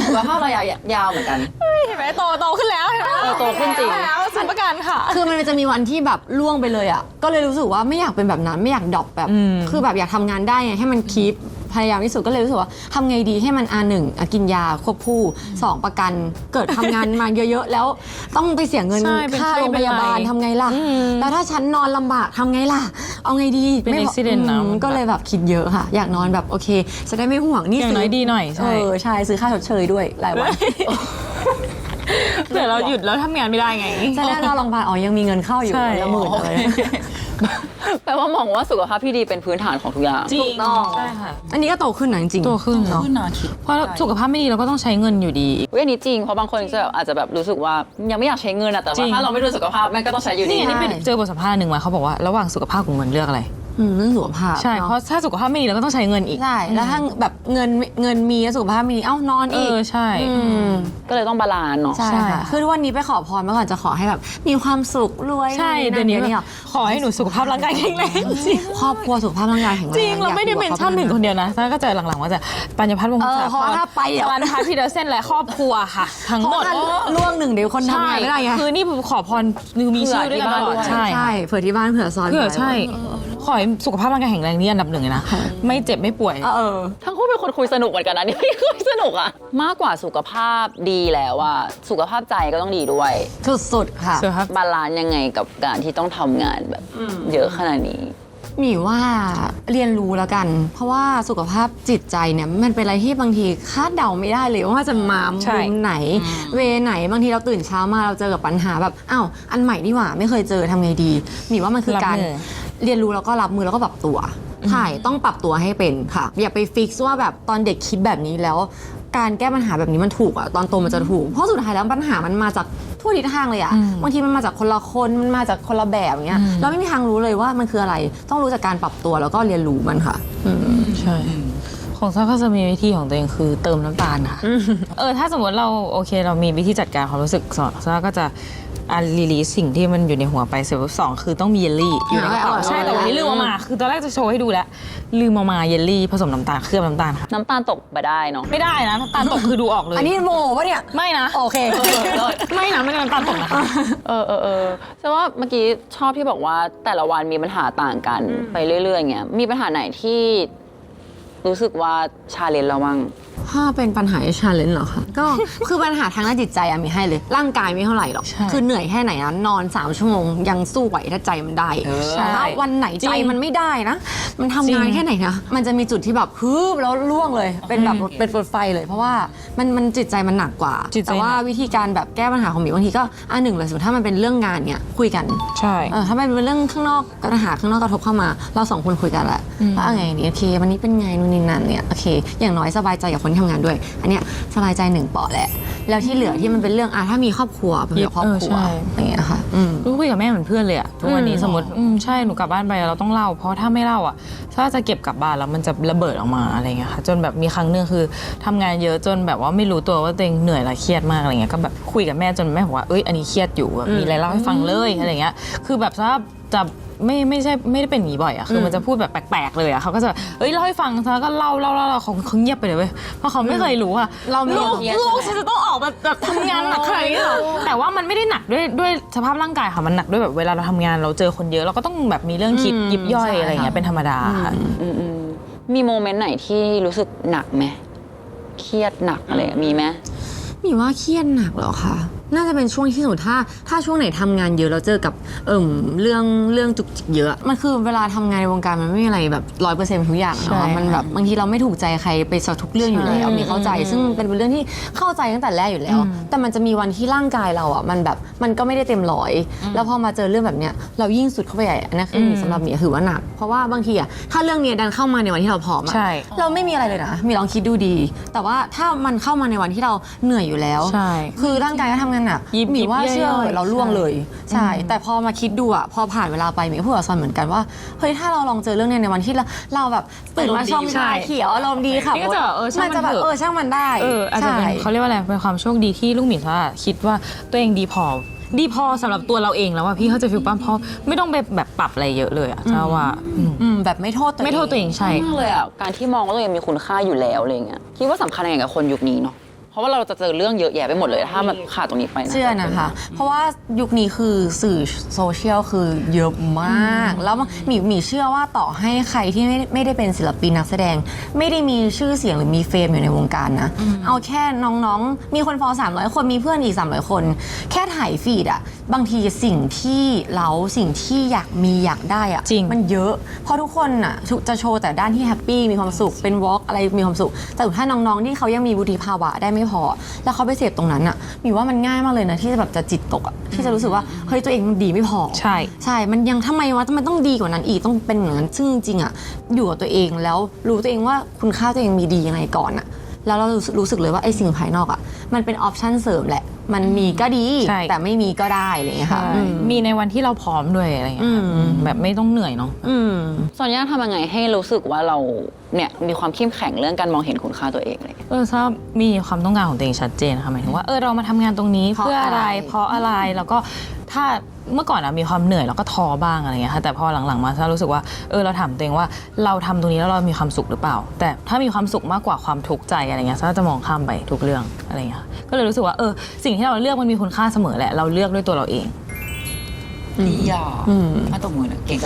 สุขภาพระยะยาวเหมือนกัน เห็นไหมโตขึ้นแล้วเห็นไหม โตขึ้นจริง แล้วซื้อประกันค่ะ คือมันจะมีวันที่แบบล่วงไปเลยอ่ะ ก็เลยรู้สึกว่าไม่อยากเป็นแบบนั้นไม่อยากดรอปแบบ คือแบบอยากทำงานได้ไงให้มันคีปพยายามที่สุดก็เลยรู้สึกว่าทำไงดีให้มัน1กินยาควบคู่2ประกันเกิดทำงานมาเยอะๆ แล้วต้องไปเสียเงิน ใช่เป็น ค่า ไข้ โรงพยาบาล เป็นไร ทำไงล่ะ แล้วถ้าฉันนอนลำบากทำไงล่ะ เอาไงดี เป็น ไม่ accident นะ ก็เลยแบบคิดเยอะค่ะ อยากนอนแบบโอเคจะได้ไม่ห่วงนี่ อย่างน้อยดีหน่อยใช่ ใช่ซื้อค่าชดเชยด้วยรายวัน เดี๋ยวเราหยุดแล้วทำงานไม่ได้ไง จะได้นอนโรงพยาบาลยังมีเงินเข้าอยู่ ใช่ ละหมื่นเลย แปลว่ามองว่าสุขภาพที่ดีเป็นพื้นฐานของทุกอย่าง จริง ถูกต้อง ใช่ค่ะ อันนี้ก็โตขึ้นนะจริงๆ โตขึ้นเนาะเพราะสุขภาพไม่ดีเราก็ต้องใช้เงินอยู่ดี เว้ยอันนี้จริง เพราะบางคนจะแบบอาจจะแบบรู้สึกว่ายังไม่อยากใช้เงินอะแต่ จริ ว่าง ถ้าเราไม่ดูสุขภาพแม่งก็ต้องใช้อยู่ดี นี่ไปเจอบทสัมภาษณ์หนึ่งมาเขาบอกว่าระหว่างสุขภาพกับเงินเลือกอะไร เรื่องสุขภาพ ใช่ นอ เพราะถ้าสุขภาพไม่ดีเราก็ต้องใช้เงินอีก ใช่แล้วถ้าแบบเงินมีแล้วสุขภาพไม่ดีเอ้านอนอีก ใช่ ก็เลยต้องบาลานซ์เนาะ ใช่ ใช่ ค่ะคือวันนี้ไปขอพรเมื่อก่อนจะขอให้แบบมีความสุขรวย ใช่เดี๋ยวนี้แบบขอให้หนูสุขภาพร่างกายแข็งแรงจริง ครอบครัวสุขภาพร่างกายแข็งแรง จริงเราไม่ได้เมนชั่นหนึ่งคนเดียวนะแล้วก็เจอหลังๆว่าจะปัญญพัฒน์วงศ์ เพราะว่าถ้าไปเดี๋ยว สรันพัฒน์พีเดอร์เซนและครอบครัวค่ะ ทั้งหมด เพราะว่าล่วงหนึ่งเดี๋ยวคนทำงานไม่ได้ไง คือนี่ขอพรมีชื่อด้วยกันตลอดใช่ ใช่เผื่อที่บ้านเผื่อซอย เพื่อใช่ขอให้สุขภาพร่างกายแข็งแรงนี่อันดับหนึ่งเลยนะไม่เจ็บไม่ป่วย ทั้งคู่เป็นคนคุยสนุกเหมือนกันนะนี่คุยสนุกอะมากกว่าสุขภาพดีแล้วอะสุขภาพใจก็ต้องดีด้วย สุดๆค่ะ สุขภาพ บาลานซ์ยังไงกับการที่ต้องทำงานแบบเยอะขนาดนี้ หมีว่าเรียนรู้แล้วกัน เพราะว่าสุขภาพจิตใจเนี่ยมันเป็นอะไรที่บางทีคาดเดาไม่ได้เลยว่าจะมา ใช่ มุมไหน เวไหนบางทีเราตื่นเช้ามาเราเจอกับปัญหาแบบอ้าวอันใหม่นี่หว่าไม่เคยเจอทำไงดีหมีว่ามันคือการเรียนรู้แล้วก็รับมือแล้วก็ปรับตัวใช่ต้องปรับตัวให้เป็นค่ะอย่าไปฟิกซ์ว่าแบบตอนเด็กคิดแบบนี้แล้วการแก้ปัญหาแบบนี้มันถูกอะตอนโตมันจะถูกเพราะสุดท้ายแล้วปัญหามันมาจากทั่วทิศทางเลยอะบางทีมันมาจากคนละคนมันมาจากคนละแบบอย่างเงี้ยเราไม่มีทางรู้เลยว่ามันคืออะไรต้องรู้จากการปรับตัวแล้วก็เรียนรู้มันค่ะ ใช่ของซ่าก็จะมีวิธีของตัวเองคือเติมน้ำตาลค่ะถ้าสมมติเราโอเคเรามีวิธีจัดการความรู้สึกซ่าก็จะรีลีสสิ่งที่มันอยู่ในหัวไปเสร็จสองคือต้องมีเยลลี่อยู่ในกระเป๋าใช่แต่วันนี้ลืมเอามาคือตอนแรกจะโชว์ให้ดูแล้วลืมเอามาเยลลี่ผสมน้ำตาลเคลือบน้ำตาลค่ะ น้ำตาลตกไปได้เนาะ ไม่ได้นะน้ำตาลตกคือดูออกเลย อันนี้โมปะเนี่ย ไม่นะ โอเค ไม่นะไม่ได้น้ำตาลตกนะคะ แต่ว่าเมื่อกี้ชอบที่บอกว่าแต่ละวันมีปัญหาต่างกันไปเรื่อยๆอย่างเงี้ยมีปัญหาไหนที่รู้สึกว่าชาเลนจ์เราบ้าง ถ้าเป็นปัญหาชาเลนจ์เหรอคะก็ คือปัญหาทางด้านจิตใจอะมีให้เลย ร่างกายไม่เท่าไหร่หรอก ใช่ คือเหนื่อยแค่ไหนนะนอน3ชั่วโมงยังสู้ไหวถ้าใจมันได้ ใช่ ถ้าวันไหนใจมันไม่ได้นะ มันทำงาน จริง แค่ไหนนะมันจะมีจุดที่แบบฮึบแล้วล่วงเลยเป็นแบบเป็นไฟเลย เพราะว่ามันจิตใจมันหนักกว่า จิตใจ แต่ว่า หนัก วิธีการแบบแก้ปัญหาของหมีบางทีก็หนึ่งเลยสมมติถ้ามันเป็นเรื่องงานเนี่ยคุยกัน ใช่ ถ้าเป็นเรื่องข้างนอกปัญหาข้างนอกกระทบเข้ามา เราสองคนคุยกันแหละว่าไงดีโอเควันนี้เป็นไงนู่นนี่นั่นเนี่ยโอเค อย่างน้อยสบายใจกับคนที่ทำงานด้วย อันเนี้ยสบายใจ1เปาะแหละ แล้วที่เหลือที่มันเป็นเรื่องถ้ามีครอบครัวเป็นเรื่องครอบครัว ใช่ อย่างเงี้ยค่ะ รู้คุยกับแม่เหมือนเพื่อนเลยอะทุกวันนี้สมมติใช่หนูกลับบ้านไปเราต้องเล่า เพราะถ้าไม่เล่าอะถ้าจะเก็บกลับบ้านแล้วมันจะระเบิดออกมาอะไรเงี้ยค่ะจนแบบมีครั้งหนึงคือทำงานเยอะจนแบบว่าไม่รู้ตัวว่าตัวเองเหนื่อยและเครียดมากอะไรเงี้ยก็แบบคุยกับแม่จนแม่บอกว่าเอ้ยอันนี้เครียดอยู่แบบมีอะไรเล่าให้ฟังเลยอะไรเงี้ยคือแบบถ้าจะ ไม่ใช่ไม่ได้เป็นอย่างนี้บ่อยอะคือมันจะพูดแบบแปลกๆเลยอะเขาก็จะเอ้ยเล่าให้ฟังแล้วก็เล่าเขาเงียบไปเลยเว้ยเพราะเขาไม่เคยรู้อะ เรามี ลูกฉันจะต้องออกแบบทำงานหนักขนาดนี้เหรอแต่ว่ามันไม่ได้หนักด้วยสภาพร่างกายค่ะมันหนักด้วยแบบเวลาเราทำงานเราเจอคนเยอะเราก็ต้องแบบมีเรื่องคิดยิบย่อยอะไรอย่างเงี้ยเป็นธรรมดาค่ะ มีโมเมนต์ไหนที่รู้สึกหนักไหมเครียดหนักอะไรมีไหม มีว่าเครียดหนักเหรอคะน่าจะเป็นช่วงที่สมมติถ้าช่วงไหนทำงานเยอะแล้วเจอกับเรื่องจุกจิกเยอะมันคือเวลาทำงานในวงการมันไม่มีอะไรแบบ100%ทุกอย่าง ใช่ เนาะมันแบบบางทีเราไม่ถูกใจใครไปซะทุกเรื่องอยู่แล้วมีเข้าใจซึ่งเป็นเรื่องที่เข้าใจตั้งแต่แรกอยู่แล้ว แต่มันจะมีวันที่ร่างกายเราอ่ะมันแบบมันก็ไม่ได้เต็มร้อยแล้วพอมาเจอเรื่องแบบเนี้ยเรายิ่งสุดเข้าไปใหญ่อันนั้นคือสำหรับหมีถือว่าหนักเพราะว่าบางทีอ่ะถ้าเรื่องเนี้ยดันเข้ามาในวันที่เราพร้อมอะ ใช่ เราไม่มีอะไรเลยนะมีลองคิดดูดี แต่ว่าถ้ามันเข้ามาในวันที่เราเหนื่อยอยู่แล้ว ใช่ คือร่างกายก็ทำงานหนัก ยิบ หมีว่า ยิบ เชื่อ ย่อยๆ เราล่วง ใช่ เลยใช่แต่พอมาคิดดูอะพอผ่านเวลาไปหมีก็พูดกับซอนเหมือนกันว่าเฮ้ยถ้าเราลองเจอเรื่องเนี้ยในวันที่เราแบบตื่นมาชงชาเขียวอารมณ์ดีค่ะ นี่ก็จะช่าง จะแบบ เถอะ ช่างมันได้ อาจจะเป็นเขาเรียกว่าอะไรเป็นความโชคดีที่ลูกหมีซะคิดว่าตัวเองดีพอสำหรับตัวเราเองแล้วว่าพี่เขาใจะฟีลปั้มเพราะไม่ต้องไปแบบปรับอะไรเยอะเลยอะถ้าว่า แบบไม่โทษตัวเอง ไม่โทษตัวเองใช่ มากเลยอ่ะการที่มองว่าตัวเองมีคุณค่าอยู่แล้วอะไรเงี้ยคิดว่าสำคัญยังไงกับคนยุคนี้เนาะเพราะว่าเราจะเจอเรื่องเยอะแยะไปหมดเลยถ้ามันขาดตรงนี้ไปนะ เชื่อนะคะ เพราะว่ายุคนี้คือสื่อโซเชียลคือเยอะมาก แล้วหมีเชื่อว่าต่อให้ใครที่ไม่ได้เป็นศิลปินนักแสดง ไม่ได้มีชื่อเสียงหรือมีเฟมอยู่ในวงการนะ เอาแค่น้องๆ มีคนฟอล300 คนมีเพื่อนอีก300 คน แค่ถ่ายฟีดอะบางทีสิ่งที่สิ่งที่อยากมีอยากได้อะ จริง มันเยอะ เพราะทุกคนอะจะโชว์แต่ด้านที่แฮปปี้มีความสุขเป็นวอล์กอะไรมีความสุข แต่ถ้าน้องๆที่เขายังมีวุฒิภาวะได้ไม่พอ แล้วเขาไปเสพตรงนั้นอะหมีว่ามันง่ายมากเลยนะที่จะแบบจะจิตตกอะที่จะรู้สึกว่าเฮ้ยตัวเองมันดีไม่พอ ใช่ ใช่มันยังทำไมวะมันต้องดีกว่านั้นอีกต้องเป็นอย่างนั้นซึ่งจริงๆอะอยู่กับตัวเองแล้วรู้ตัวเองว่าคุณค่าตัวเองมีดียังไงก่อนอะแล้วเรารู้สึกเลยว่าไอ้สิ่งภายนอกอะมันเป็นออปชั่นเสริมแหละ มันมีก็ดี ใช่ แต่ไม่มีก็ได้อะไรอย่างเงี้ยค่ะอืม มีในวันที่เราพร้อมด้วยอะไรอย่างเงี้ยค่ะแบบไม่ต้องเหนื่อยเนาะ ซอนย่าทำยังไงให้รู้สึกว่าเราเนี่ยมีความเข้มแข็งเรื่องการมองเห็นคุณค่าตัวเองอะไรอย่างเงี้ย ทราบมีความต้องการของตัวเองชัดเจนค่ะหมายถึงว่าเรามาทำงานตรงนี้ เพราะ เพื่ออะไร อะไร เพราะอะไรแล้วก็ถ้าเมื่อก่อนอะมีความเหนื่อยแล้วก็ท้อบ้างอะไรเงี้ยค่ะแต่พอหลังๆมาซารู้สึกว่าเราถามตัวเองว่าเราทำตรงนี้แล้วเรามีความสุขหรือเปล่า แต่ถ้ามีความสุขมากกว่าความทุกข์ใจอะไรเงี้ยซาจะมองข้ามไปทุกเรื่องอะไรเงี้ยค่ะก็เลยรู้สึกว่าสิ่งที่เราเลือกมันมีคุณค่าเสมอแหละเราเลือกด้วยตัวเราเอง ดีอ่ะมาตบมือหน่อยเก่ง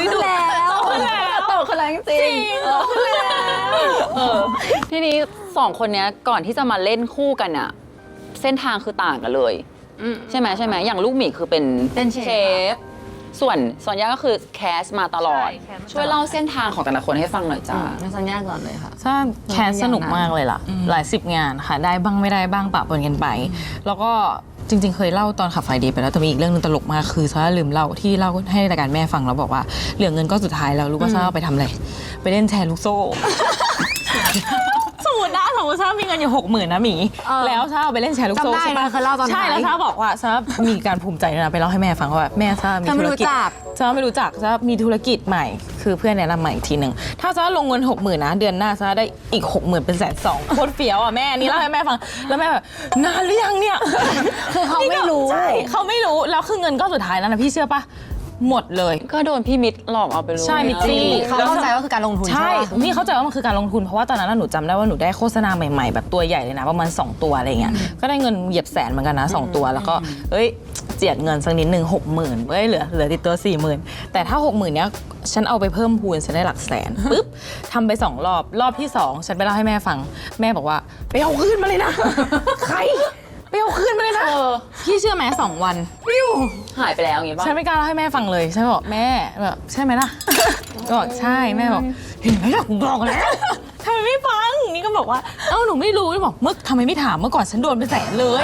ดูแล้วโตขึ้นแล้วจริงทีนี้สองคนเนี้ยก่อนที่จะมาเล่นคู่กันอ่ะเส้นทางคือต่างกันเลยใช่ไหมอย่างลูกหมีคือเป็นเชฟส่วนซอนย่าก็คือแคสมาตลอด ช่วยเล่าเส้นทางของแต่ละคนให้ฟังหน่อยจ้า งั้นสัญญาก่อนเลยค่ะ ถ้าแคสสนุกมากเลยล่ะ หลาย10 งานค่ะ ได้บ้างไม่ได้บ้างปะปนกันไป แล้วก็จริงๆ เคยเล่าตอนขับไฟเดย์ไปแล้วแต่มีอีกเรื่องนึงตลกมากคือซาร่าลืมเล่าที่เล่าให้รายการแม่ฟังแล้วบอกว่าเหลือเงินก็สุดท้ายแล้วรู้ว่าซาร่าไปทำอะไรไปเล่นแชร์ลูกโซ่ สมมติซาร่ามีเงินอยู่60,000นะหมีแล้วซาร่าไปเล่นแชร์ลูกโซ่ จำได้ ใช่ปะ เคยเล่าตอนไหน ใช่แล้วซาร่าบอกว่าซาร่ามีการภูมิใจนะไปเล่าให้แม่ฟังว่าแบบแม่ซาร่ามี ซาร่าไม่ ธุร รู้ กิจ จัก ซาร่าไม่รู้จักซาร่ามีธุรกิจใหม่คือเพื่อนแนะนำใหม่อีกทีหนึ่งถ้าซาร่าลงเงิน60,000นะเดือนหน้าซาร่าได้อีก60,000เป็น120,000โคตรเฟี้ยวอ่ะแม่อันนี้เล่าให้แม่ฟังแล้วแม่แบบนานหรือยังเนี่ย คือเขาไม่รู้ ใช่เขาไม่รู้แล้วคือเงินก็สุดท้ายแล้วนะพี่เชื่อปะหมดเลย ก็โดนพี่มิตรหลอกเอาไปรู้ ใช่มิตรจี้ เขาเข้าใจว่าคือการลงทุน ใช่ ใช่ปะ นี่เข้าใจว่ามันคือการลงทุนเพราะว่าตอนนั้นนะหนูจำได้ว่าหนูได้โฆษณาใหม่ๆแบบตัวใหญ่เลยนะประมาณ2 ตัวอะไรเงี้ยก็ได้เงินเหยียบแสนเหมือนกันนะ2 ตัวแล้วก็เจียดเงินสักนิดนึง60,000เหลือติดตัว40,000แต่ถ้า60,000เนี้ยฉันเอาไปเพิ่มพูนฉันได้หลักแสนปุ๊บทำไป2 รอบที่2ฉันไปเล่าให้แม่ฟังแม่บอกว่าไปเอาคืนมาเลยนะ ใครไปเอาคืนมาเลยนะพี่เชื่อไหม2 วันปิ้ว หายไปแล้วอย่างงี้ป่ะ ฉันไม่กล้าเล่าให้แม่ฟังเลยฉันบอกแม่แบบใช่ไหมล่ะ ก็บอกใช่แม่บอกเห็นไหมล่ะกูบอกแล้วทำไมไม่ฟังนี่ก็บอกว่าหนูไม่รู้บอกเมื่อทำไมไม่ถามเมื่อก่อนฉันโดนเป็นแสนเลย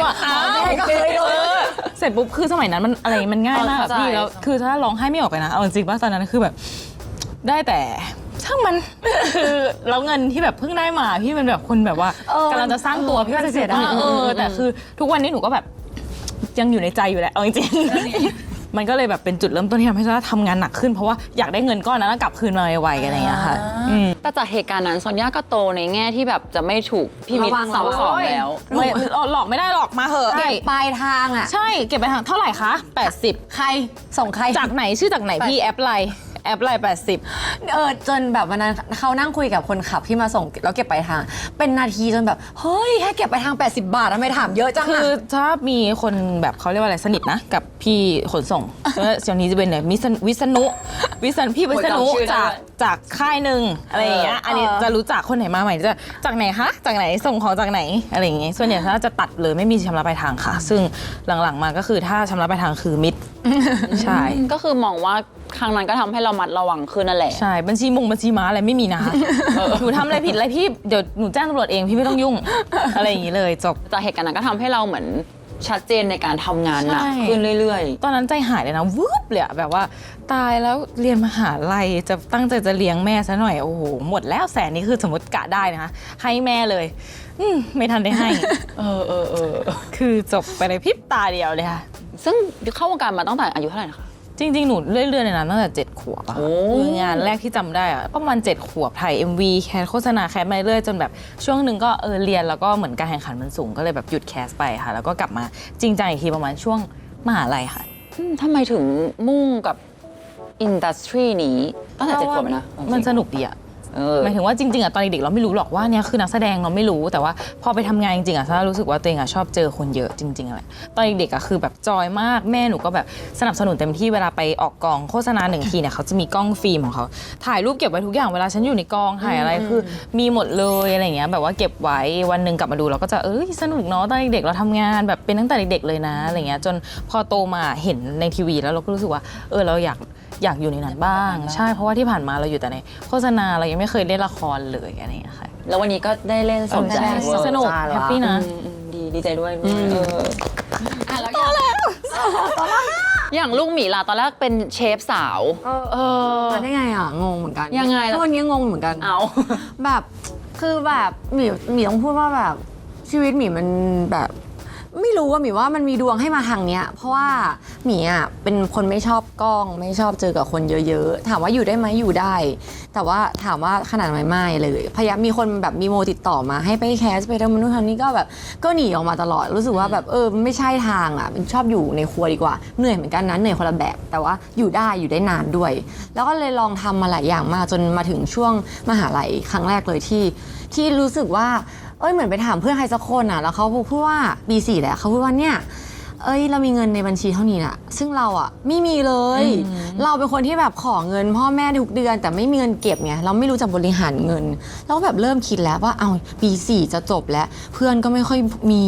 ว่าอ้าว แม่ก็เคยโดน เสร็จปุ๊บคือสมัยนั้นมันอะไรมันง่ายมากอะพี่แล้วคือถ้าร้องไห้ไม่ออกเลยนะเอาจริงๆว่าตอนนั้นคือแบบได้แต่ช่างมัน คือแล้วเงินที่แบบเพิ่งได้มาพี่เป็นแบบคนแบบว่ากำลังจะสร้างตัวพี่ก็จะเสียดายแต่คือทุกวันนี้หนูก็แบบยังอยู่ในใจอยู่แหละเอาจริงๆ มันก็เลยแบบเป็นจุดเริ่มต้นที่ทำให้ซาร่าทำงานหนักขึ้นเพราะว่าอยากได้เงินก้อนนั้นแล้วกลับคืนมาไวๆอะไรอย่างเงี้ยค่ะแต่จากเหตุการณ์นั้นซอนย่าก็โตในแง่ที่แบบจะไม่ถูกพี่มิตรสั่งสอนแล้ว ไม่หลอกไม่ได้หรอกมาเหอะ เก็บปลายทางอ่ะ ใช่เก็บไปทางเท่าไหร่คะ80ใครส่งใคร จากไหนชื่อจากไหนพี่แอปไลน์80จนแบบวันนั้นเขานั่งคุยกับคนขับที่มาส่งแล้วเก็บปลายทาง เป็นนาทีจนแบบเฮ้ยแค่เก็บปลายทาง80 บาททำไมถามเยอะจัง คือ อะ ถ้ามีคนแบบเขาเรียกว่าอะไรสนิทนะกับพี่ขนส่งเดี๋ยวนี้จะเป็นเนี่ยวิษณุพี่วิษณุจากค่ายหนึ่งอะไรอย่างเงี้ยอันนี้จะรู้จักคนไหนมาใหม่จะจากไหนคะจากไหนส่งของจากไหนอะไรอย่างเงี้ยส่วนใหญ่ถ้าจะตัดเลยไม่มีชำระปลายทางค่ะ ซึ่งหลังๆมาก็คือถ้าชำระปลายทางคือมิดใช่ ก็คือมองว่าครั้งนั้นก็ทำให้เรามัดระวังขึ้นนั่นแหละ ใช่บัญชีม้าอะไรไม่มีนะคะหนูทำอะไรผิดอะไรพี่เดี๋ยวหนูแจ้งตำรวจเองพี่ไม่ต้องยุ่ง อะไรอย่างนี้เลยจบ จากเหตุการณ์นั้นก็ทำให้เราเหมือนชัดเจนในการทำงานหนัก ใช่ ขึ้นเรื่อย ตอนนั้นใจหายเลยนะวืบเลยอะแบบว่าตายแล้วเรียนมหาลัยจะตั้งใจจะเลี้ยงแม่ซะหน่อยโอ้โหหมดแล้ว100,000นี่คือสมมติกะได้นะคะให้แม่เลยไม่ทันได้ให้ คือจบไปในพริบตาเดียวเลยค่ะ ๆ ซึ่งเข้าวงการมาตั้งแต่อายุเท่าไหร่นะคะ จริงๆ หนูเรื่อยๆเลยนะตั้งแต่7 ขวบอะ โอ้ คืองานแรกที่จำได้อะประมาณ7 ขวบถ่าย MV แคสโฆษณาแคสมาเรื่อยจนแบบช่วงหนึ่งก็เรียนแล้วก็เหมือนการแข่งขันมันสูงก็เลยแบบหยุดแคสไปค่ะ แล้วก็กลับมาจริงจังอีกทีประมาณช่วงมหาลัยค่ะ ทำไมถึงมุ่งกับอินดัสทรีนี้ตั้งแต่7 ขวบนะ มันสนุกดีอะหมายถึงว่าจริงๆอะตอนเด็กๆเราไม่รู้หรอกว่าเนี่ยคือนักแสดงเราไม่รู้แต่ว่าพอไปทำงานจริงๆอะซาร่ารู้สึกว่าตัวเองอะชอบเจอคนเยอะจริงๆอะไรตอนเด็กๆอะคือแบบจอยมากแม่หนูก็แบบสนับสนุนเต็มที่เวลาไปออกกองโฆษณา1 ทีเนี่ยเขาจะมีกล้องฟิล์มของเขาถ่ายรูปเก็บไว้ทุกอย่างเวลาฉันอยู่ในกองถ่ายอะไรคือมีหมดเลยอะไรอย่างเงี้ยแบบว่าเก็บไว้วันหนึ่งกลับมาดูเราก็จะสนุกเนาะตอนเด็กๆเราทำงานแบบเป็นตั้งแต่เด็กๆเลยนะอะไรเงี้ยจนพอโตมาเห็นในทีวีแล้วเราก็รู้สึกว่าเราอยากอยู่ในนั้นบ้างใช่เพราะว่าที่ผ่านมาเราอยู่แต่ในโฆษณาเรายังไม่เคยเล่นละครเลยอะไรอย่างเงี้ยค่ะ แล้ววันนี้ก็ได้เล่นสนใจ สนุกแฮปปี้นะ ดีใจด้วยแล้วอย่างลูกหมีล่ะตอนแรกเป็นเชฟสาว มาได้ไงอ่ะงงเหมือนกัน ยังไงล่ะ ทุกวันนี้งงเหมือนกัน เอา แบบคือแบบหมีต้องพูดว่าแบบชีวิตหมีมันแบบไม่รู้ว่าหมีว่ามันมีดวงให้มาทางเนี้ยเพราะว่าหมีอ่ะเป็นคนไม่ชอบกล้องไม่ชอบเจอกับคนเยอะๆถามว่าอยู่ได้ไหมอยู่ได้ แต่ว่าถามว่าขนาดไหนไม่เลยพยายามมีคนแบบมีโมติดต่อมาให้ไปแคสไปทำนู่นทำนี่ก็แบบก็หนีออกมาตลอดรู้สึกว่าแบบไม่ใช่ทางอ่ะชอบอยู่ในครัวดีกว่าเหนื่อยเหมือนกันนะเหนื่อยคนละแบบแต่ว่าอยู่ได้นานด้วย แล้วก็เลยลองทำมาหลายอย่างมากจนมาถึงช่วงมหาลัยครั้งแรกเลยที่รู้สึกว่าเหมือนไปถามเพื่อนใครสักคนอ่ะแล้วเขาพูดว่าปี4แหละเขาพูดว่าเนี่ยเรามีเงินในบัญชีเท่านี้นะซึ่งเราอ่ะไม่มีเลย เราเป็นคนที่แบบขอเงินพ่อแม่ทุกเดือนแต่ไม่มีเงินเก็บไงเราไม่รู้จักบริหารเงินแล้วแบบเริ่มคิดแล้วว่าเอาปี4จะจบแล้วเพื่อนก็ไม่ค่อยมี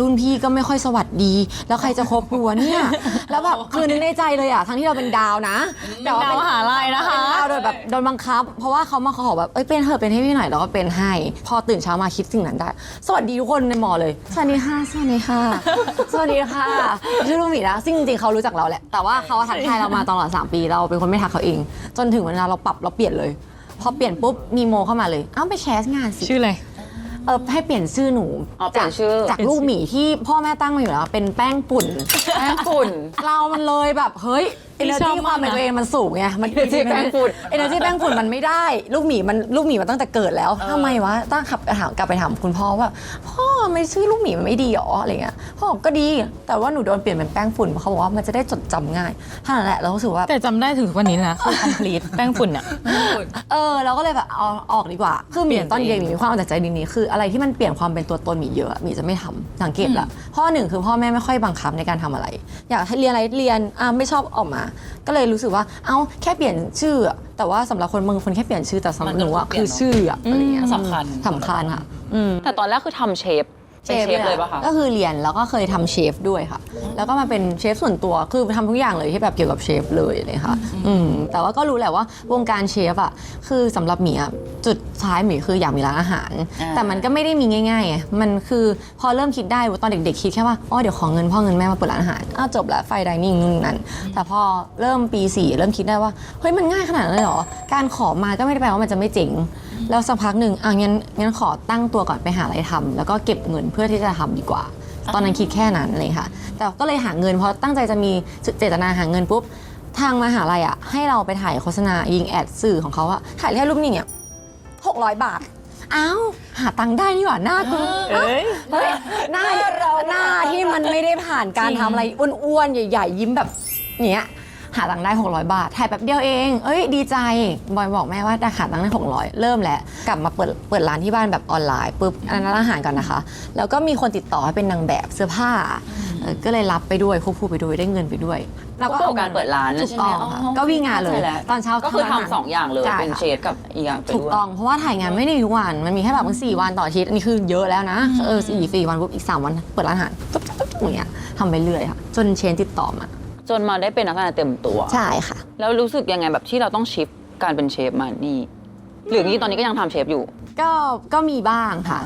รุ่นพี่ก็ไม่ค่อยสวัสดีแล้วใครจะคบกูวะเนี่ยแล้วแบบคือนึกในใจเลยอ่ะทั้งที่เราเป็นดาวนะแต่ว่าเป็น ดาวมหาลัยนะคะ เป็นดาวโดยแบบโดนบังคับเพราะว่าเขามาขอแบบเป็นเถอะเป็นให้พี่หน่อยแล้วก็เป็นให้พอตื่นเช้ามาคิดสิ่งนั้นได้สวัสดีทุกคนในมอเลยสวัสดีค่ะสวัสดีค่ะสวัสดีค่ะชื่อลูกหมีนะซึ่งจริงๆเขารู้จักเราแหละแต่ว่าเขาทักทายเรามาตลอด3 ปีเราเป็นคนไม่ทักเขาเอง จนถึงเวลาเราปรับเราเปลี่ยนเลยพอเปลี่ยนปุ๊บมีโมเข้ามาเลยไปแคสงานสิ ชื่ออะไร ให้เปลี่ยนชื่อหนู เปลี่ยนชื่อ จากลูกหมีที่พ่อแม่ตั้งมาอยู่แล้วเป็นแป้งปุ่น แป้งฝุ่น เรามันเลยแบบเฮ้ย พี่ energy ชอบ ความเป็น มากนะ ตัวเองมันสูงไงมัน energy แป้งฝุ่น energy แป้งฝุ่นมันไม่ได้ลูกหมีมันตั้งแต่เกิดแล้วทำไมวะตั้งกลับไปถามคุณพ่อว่าพ่อไม่ชื่อลูกหมีมันไม่ดีหรออะไรเงี้ยพ่อบอกก็ดีแต่ว่าหนูโดนเปลี่ยนเป็นแป้งฝุ่นเพราะเขาบอกว่ามันจะได้จดจำง่ายเท่านั้นแหละเรารู้สึกว่า แต่จำได้ถึงวันนี้นะคือ complete แป้งฝุ่นเนี่ย เราก็เลยแบบเอาออกดีกว่าคือหมี เปลี่ยน ตอนเด็ก ตัวเอง หมีมีความเอาแต่ใจดีนี้คืออะไรที่มันเปลี่ยนความเป็นตัวตนหมีเยอะหมีจะไม่ทำสังเกตละเพราะหนึ่งคือพ่อแม่ไม่ค่อยบังคับในการทำอะไร อยากให้เรียนอะไรเรียนไม่ชอบออกมา ก็เลยรู้สึกว่าแค่เปลี่ยนชื่อแต่ว่าสำหรับบางคนแค่เปลี่ยนชื่อแต่สำหรับหนูอะคือชื่ออะไรเงี้ย สำคัญ สำคัญค่ะ แต่ตอนแรกคือทำเชฟเป็นเชฟเลยป่ะคะ ก็คือเรียนแล้วก็เคยทำเชฟด้วยค่ะ แล้วก็มาเป็นเชฟส่วนตัวคือทำทุกอย่างเลยที่แบบเกี่ยวกับเชฟเลยเลยค่ะแต่ว่าก็รู้แหละว่าวงการเชฟอ่ะคือสำหรับหมีอะจุดท้ายหมีคืออยากมีร้านอาหาร แต่มันก็ไม่ได้มีง่ายๆไงมันคือพอเริ่มคิดได้ว่าตอนเด็กๆคิดแค่ว่าเดี๋ยวขอเงินพ่อเงินแม่มาเปิดร้านอาหารจบแล้วไฟไดนิ่งนู่นนั่นแต่พอเริ่มปี4เริ่มคิดได้ว่าเฮ้ยมันง่ายขนาดนั้นเลยเหรอการขอมาก็ไม่ได้แปลว่ามันจะไม่เจ๋งแล้วสักพักหนึ่งงั้นขอตั้งตัวก่อนไปหาอะไรทำแล้วก็เก็บเงินเพื่อที่จะทำดีกว่า ตอนนั้นคิดแค่นั้นเลยค่ะ แต่ก็เลยหาเงินเพราะตั้งใจจะมีเจตนาหาเงินปุ๊บทางมหาลัยอ่ะให้เราไปถ่ายโฆษณายิงแอดสื่อของเขาอะถ่ายแค่รูปนิ่งเนี่ย600 บาทอ้าวหาตังค์ได้นี่หว่าหน้ากูเฮ้ยหน้าที่มันไม่ได้ผ่านการทำอะไรอ้วนๆใหญ่ๆยิ้มแบบเนี้ยหาตังค์ได้600 บาทถ่ายแป๊บเดียวเองเอ้ยดีใจบอยบอกแม่ว่าได้หาตังค์ได้600เริ่มแล้วกลับมาเปิดร้านที่บ้านแบบออนไลน์ปุ๊บอันนั้นร้านอาหารก่อนนะคะแล้วก็มีคนติดต่อให้เป็นนางแบบเสื้อผ้าก็เลยรับไปด้วยควบคู่ไปด้วยได้เงินไปด้วยแล้วก็ เอาการเปิดร้าน ถูกต้องค่ะก็วิ่งงานเลยตอนเช้า ก็คือ ทำอาหาร ทำ2 อย่างเลย ใช่ เป็นเชฟกับอีกอย่างไป ถูก ด้วย ต้องเพราะว่าถ่ายงานไม่ได้ทุกวันมันมีแค่แบบมัน4 วันต่ออาทิตย์อันนี้คือเยอะแล้วนะ4 วันปุ๊บอีก3 วันเปิดร้านอาหารตุ๊บอย่างเงี้ยทำไปเรื่อยค่ะจนเชนติดต่อมา จนมาได้เป็นนักแสดงเต็มตัว ใช่ค่ะ แล้วรู้สึกยังไงแบบที่เราต้องชิฟการเป็นเชฟมานี่ หรือนี่ตอนนี้ก็ยังทำเชฟอยู่ ก็มีบ้างค่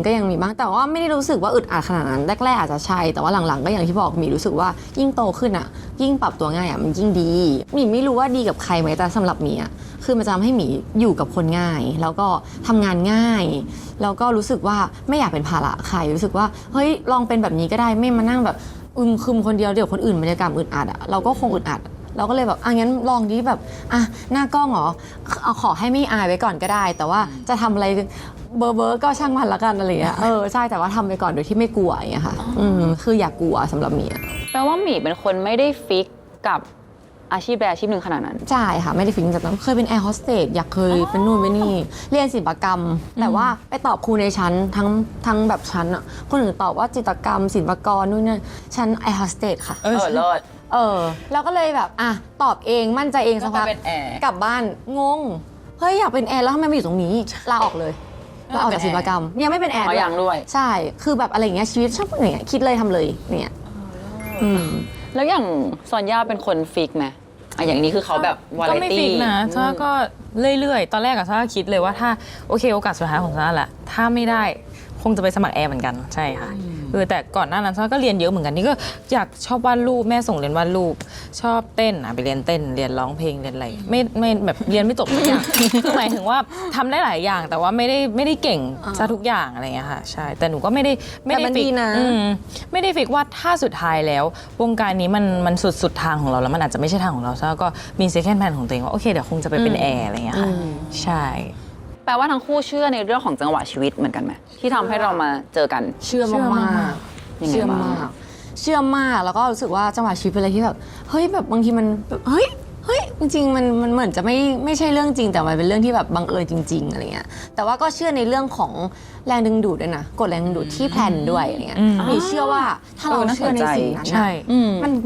ะก็ยังมีบ้างแต่ว่าไม่ได้รู้สึกว่าอึดอัดขนาดนั้นแรกๆอาจจะใช่แต่ว่าหลังๆก็อย่างที่บอกมีรู้สึกว่ายิ่งโตขึ้นอ่ะยิ่งปรับตัวง่ายอ่ะมันยิ่งดีมีไม่รู้ว่าดีกับใครไหมแต่สำหรับมีอ่ะคือมันจะทำให้มีอยู่กับคนง่าย แล้วก็ทำงานง่ายแล้วก็รู้สึกว่าไม่อยากเป็นภาระใครรู้สึกว่าเฮ้ยลองเป็นแบบนี้ก็ได้ไม่มานั่งแบบคึมคนเดียวเดี๋ยวคนอื่นบรรยากาศอึดอัดอ่ะเราก็คงอึดอัดเราก็เลยแบบงั้นลองดิแบบหน้ากล้องเหรอเอาขอให้ไม่อายไว้ก่อนก็ได้ แต่ว่าจะทำอะไรเบอร์ก็ช่างมันละกันอะไรอย่างเงี้ยใช่แต่ว่าทำไปก่อนโดยที่ไม่กลัวอย่างเงี้ยค่ะคืออย่ากลัวสำหรับเมีย แปลว่าหมีเป็นคนไม่ได้ฟิกกับอาชีพใดอาชีพหนึ่งขนาดนั้น ใช่ค่ะไม่ได้ฟิกจากนั้นเคยเป็นแอร์โฮสเตสอยากเคยเป็นนู่นเป็นนี่เรียนศิลปกรรมแต่ว่าไปตอบครูในชั้นทั้งแบบชั้นอ่ะคนอื่นตอบว่าจิตรกรรมศิลปากรนู่นนี่ชั้นแอร์โฮสเตสค่ะ เลิศ แล้วก็เลยแบบตอบเองมั่นใจเองสักพัก ก็ไปเป็นแอร์ กลับบ้านงงเฮ้ยอยากเป็นแอร์แล้วทำไมมาอยู่ตรงนี้ลาออกเลยลาออกจากศิลปกรรมยังไม่เป็นแอร์ อ๋อยังด้วย ใช่คือแบบอะไรอย่างเงี้ยชีวิตชอบอย่างเงี้ยคิดเลยทำเลยเนี่ย แล้วอย่างซอนย่าเป็นคนฟิกไหมอย่างนี้คือเขาแบบวาไร ก็ไม่ฟิ ตี้ กนะซาก็เรื่อยๆ ตอนแรกอะซาคิดเลยว่าถ้าโอเคโอกาสสุดท้ายของซาแหละถ้าไม่ได้คงจะไปสมัครแอร์เหมือนกันใช่ค่ะแต่ก่อนหน้านั้นซาก็เรียนเยอะเหมือนกันนี่ก็อยากชอบวาดรูปแม่ส่งเรียนวาดรูปชอบเต้นไปเรียนเต้นเรียนร้องเพลงเรียนอะไรไม่แบบเรียนไม่จบทุกอย่าง คือหมายถึงว่าทำได้หลายอย่างแต่ว่าไม่ได้เก่งซะทุกอย่างอะไรอย่างเงี้ยค่ะใช่แต่หนูก็ไม่ได้ แต่มัน ฟิ ดี ก นะ ไม่ได้ฟิกว่าถ้าสุดท้ายแล้ววงการนี้มันสุดทางของเราแล้วมันอาจจะไม่ใช่ทางของเราซะก็มี second plan ของตัวเองว่าโอเคเดี๋ยวคงจะไปเป็นแอร์อะไรอย่างเงี้ยค่ะใช่ แปลว่าทั้งคู่เชื่อในเรื่องของจังหวะชีวิตเหมือนกันไหมที่ทำให้เรามาเจอกัน เชื่อมาก ยังไง เชื่อ บ้าง มากเชื่อมากแล้วก็รู้สึกว่าจังหวะชีวิตเป็นอะไรที่แบบเฮ้ยแบบบางทีมันแบบเฮ้ยจริงๆมันเหมือนจะไม่ใช่เรื่องจริงแต่มันเป็นเรื่องที่แบบบังเอิญจริงๆอะไรเงี้ยแต่ว่าก็เชื่อในเรื่องของแรงดึงดูดด้วยนะกฎแรงดึงดูดที่แพลนด้วยอะไรเงี้ยมีเชื่อว่าถ้าเราเชื่อในสิ่งนั้น ใช่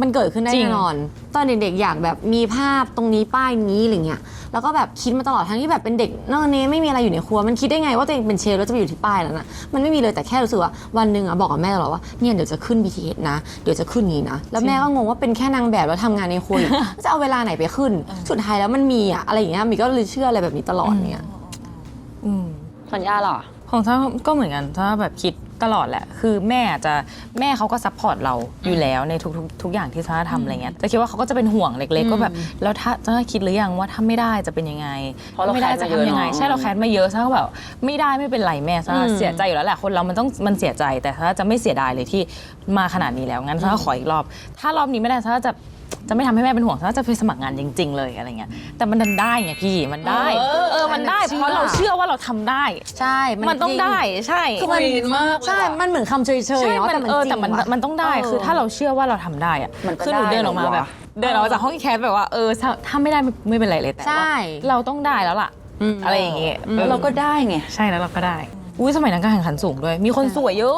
มันเกิดขึ้นได้ จริง แน่นอน ตอนเด็กๆอยากแบบมีภาพตรงนี้ป้ายนี้อะไรเงี้ยแล้วก็แบบคิดมาตลอดทั้งที่แบบเป็นเด็กนอกนี้ไม่มีอะไรอยู่ในครัวมันคิดได้ไงว่าตัวเองเป็นเชฟแล้วจะไปอยู่ที่ป้ายแล้วนะมันไม่มีเลยแต่แค่รู้สึกว่าวันหนึ่งบอกกับแม่ตลอดว่าเนี่ยเดี๋ยวจะขึ้น BTS นะเดี๋ยวจะขึ้นนี้นะแล้วแม่ก็งงว่าเป็นแค่นางแบบแล้วทำงานในครัวอยู่ จะเอาเวลาไหนไปขึ้น สุดท้ายแล้วมันมีอะไรอย่างเงี้ยมีก็เลยเชื่ออะไรแบบนี้ตลอดเนี่ย ซอนย่าล่ะ ของถ้าก็เหมือนกันถ้าแบบคิดตลอดแหละคือแม่เขาก็ซัพพอร์ตเราอยู่แล้วในทุกอย่างที่ซาทำอะไรเงี้ยแต่คิดว่าเขาก็จะเป็นห่วงเล็กๆก็แบบแล้วถ้าจะคิดหรือยังว่าถ้าไม่ได้จะเป็นยังไง เพราะเรา ไม่ได้ แคส จะ มาเยอะ ทำยังไง เนอะ ใช่เราแคสมาเยอะซาก็แบบไม่ได้ไม่เป็นไรแม่ซาเสียใจอยู่แล้วแหละคนเรามันเสียใจแต่ซาจะไม่เสียดายเลยที่มาขนาดนี้แล้วงั้นซาก็ขออีกรอบถ้ารอบนี้ไม่ได้ซาจะไม่ทำให้แม่เป็นห่วงซาจะไปสมัครงานจริง ๆ เลยอะไรเงี้ยแต่มันดันได้ไงพี่มันได้มันได้เพราะเราเชื่อว่าเราทำได้ ใช่ มันต้องได้ใช่ คือมันใช่มันเหมือนคำเฉยๆเนาะแต่มันจริง แต่มัน ว่ะ มันต้องได้คือถ้าเราเชื่อว่าเราทำได้อะ มันก็ คือหนู ได้ เดินออกมา เหรอวะ แบบเดินออกมาจากห้องแคสแบบว่าถ้าไม่ได้ไม่เป็นไรเลยแต่ ใช่ ว่าเราต้องได้แล้วล่ะอะไรอย่างเงี้ย แล้วเราก็ได้ไง ใช่แล้วเราก็ได้อุ้ยสมัยนั้นการแข่งขันสูงด้วยมีคนสวยเยอ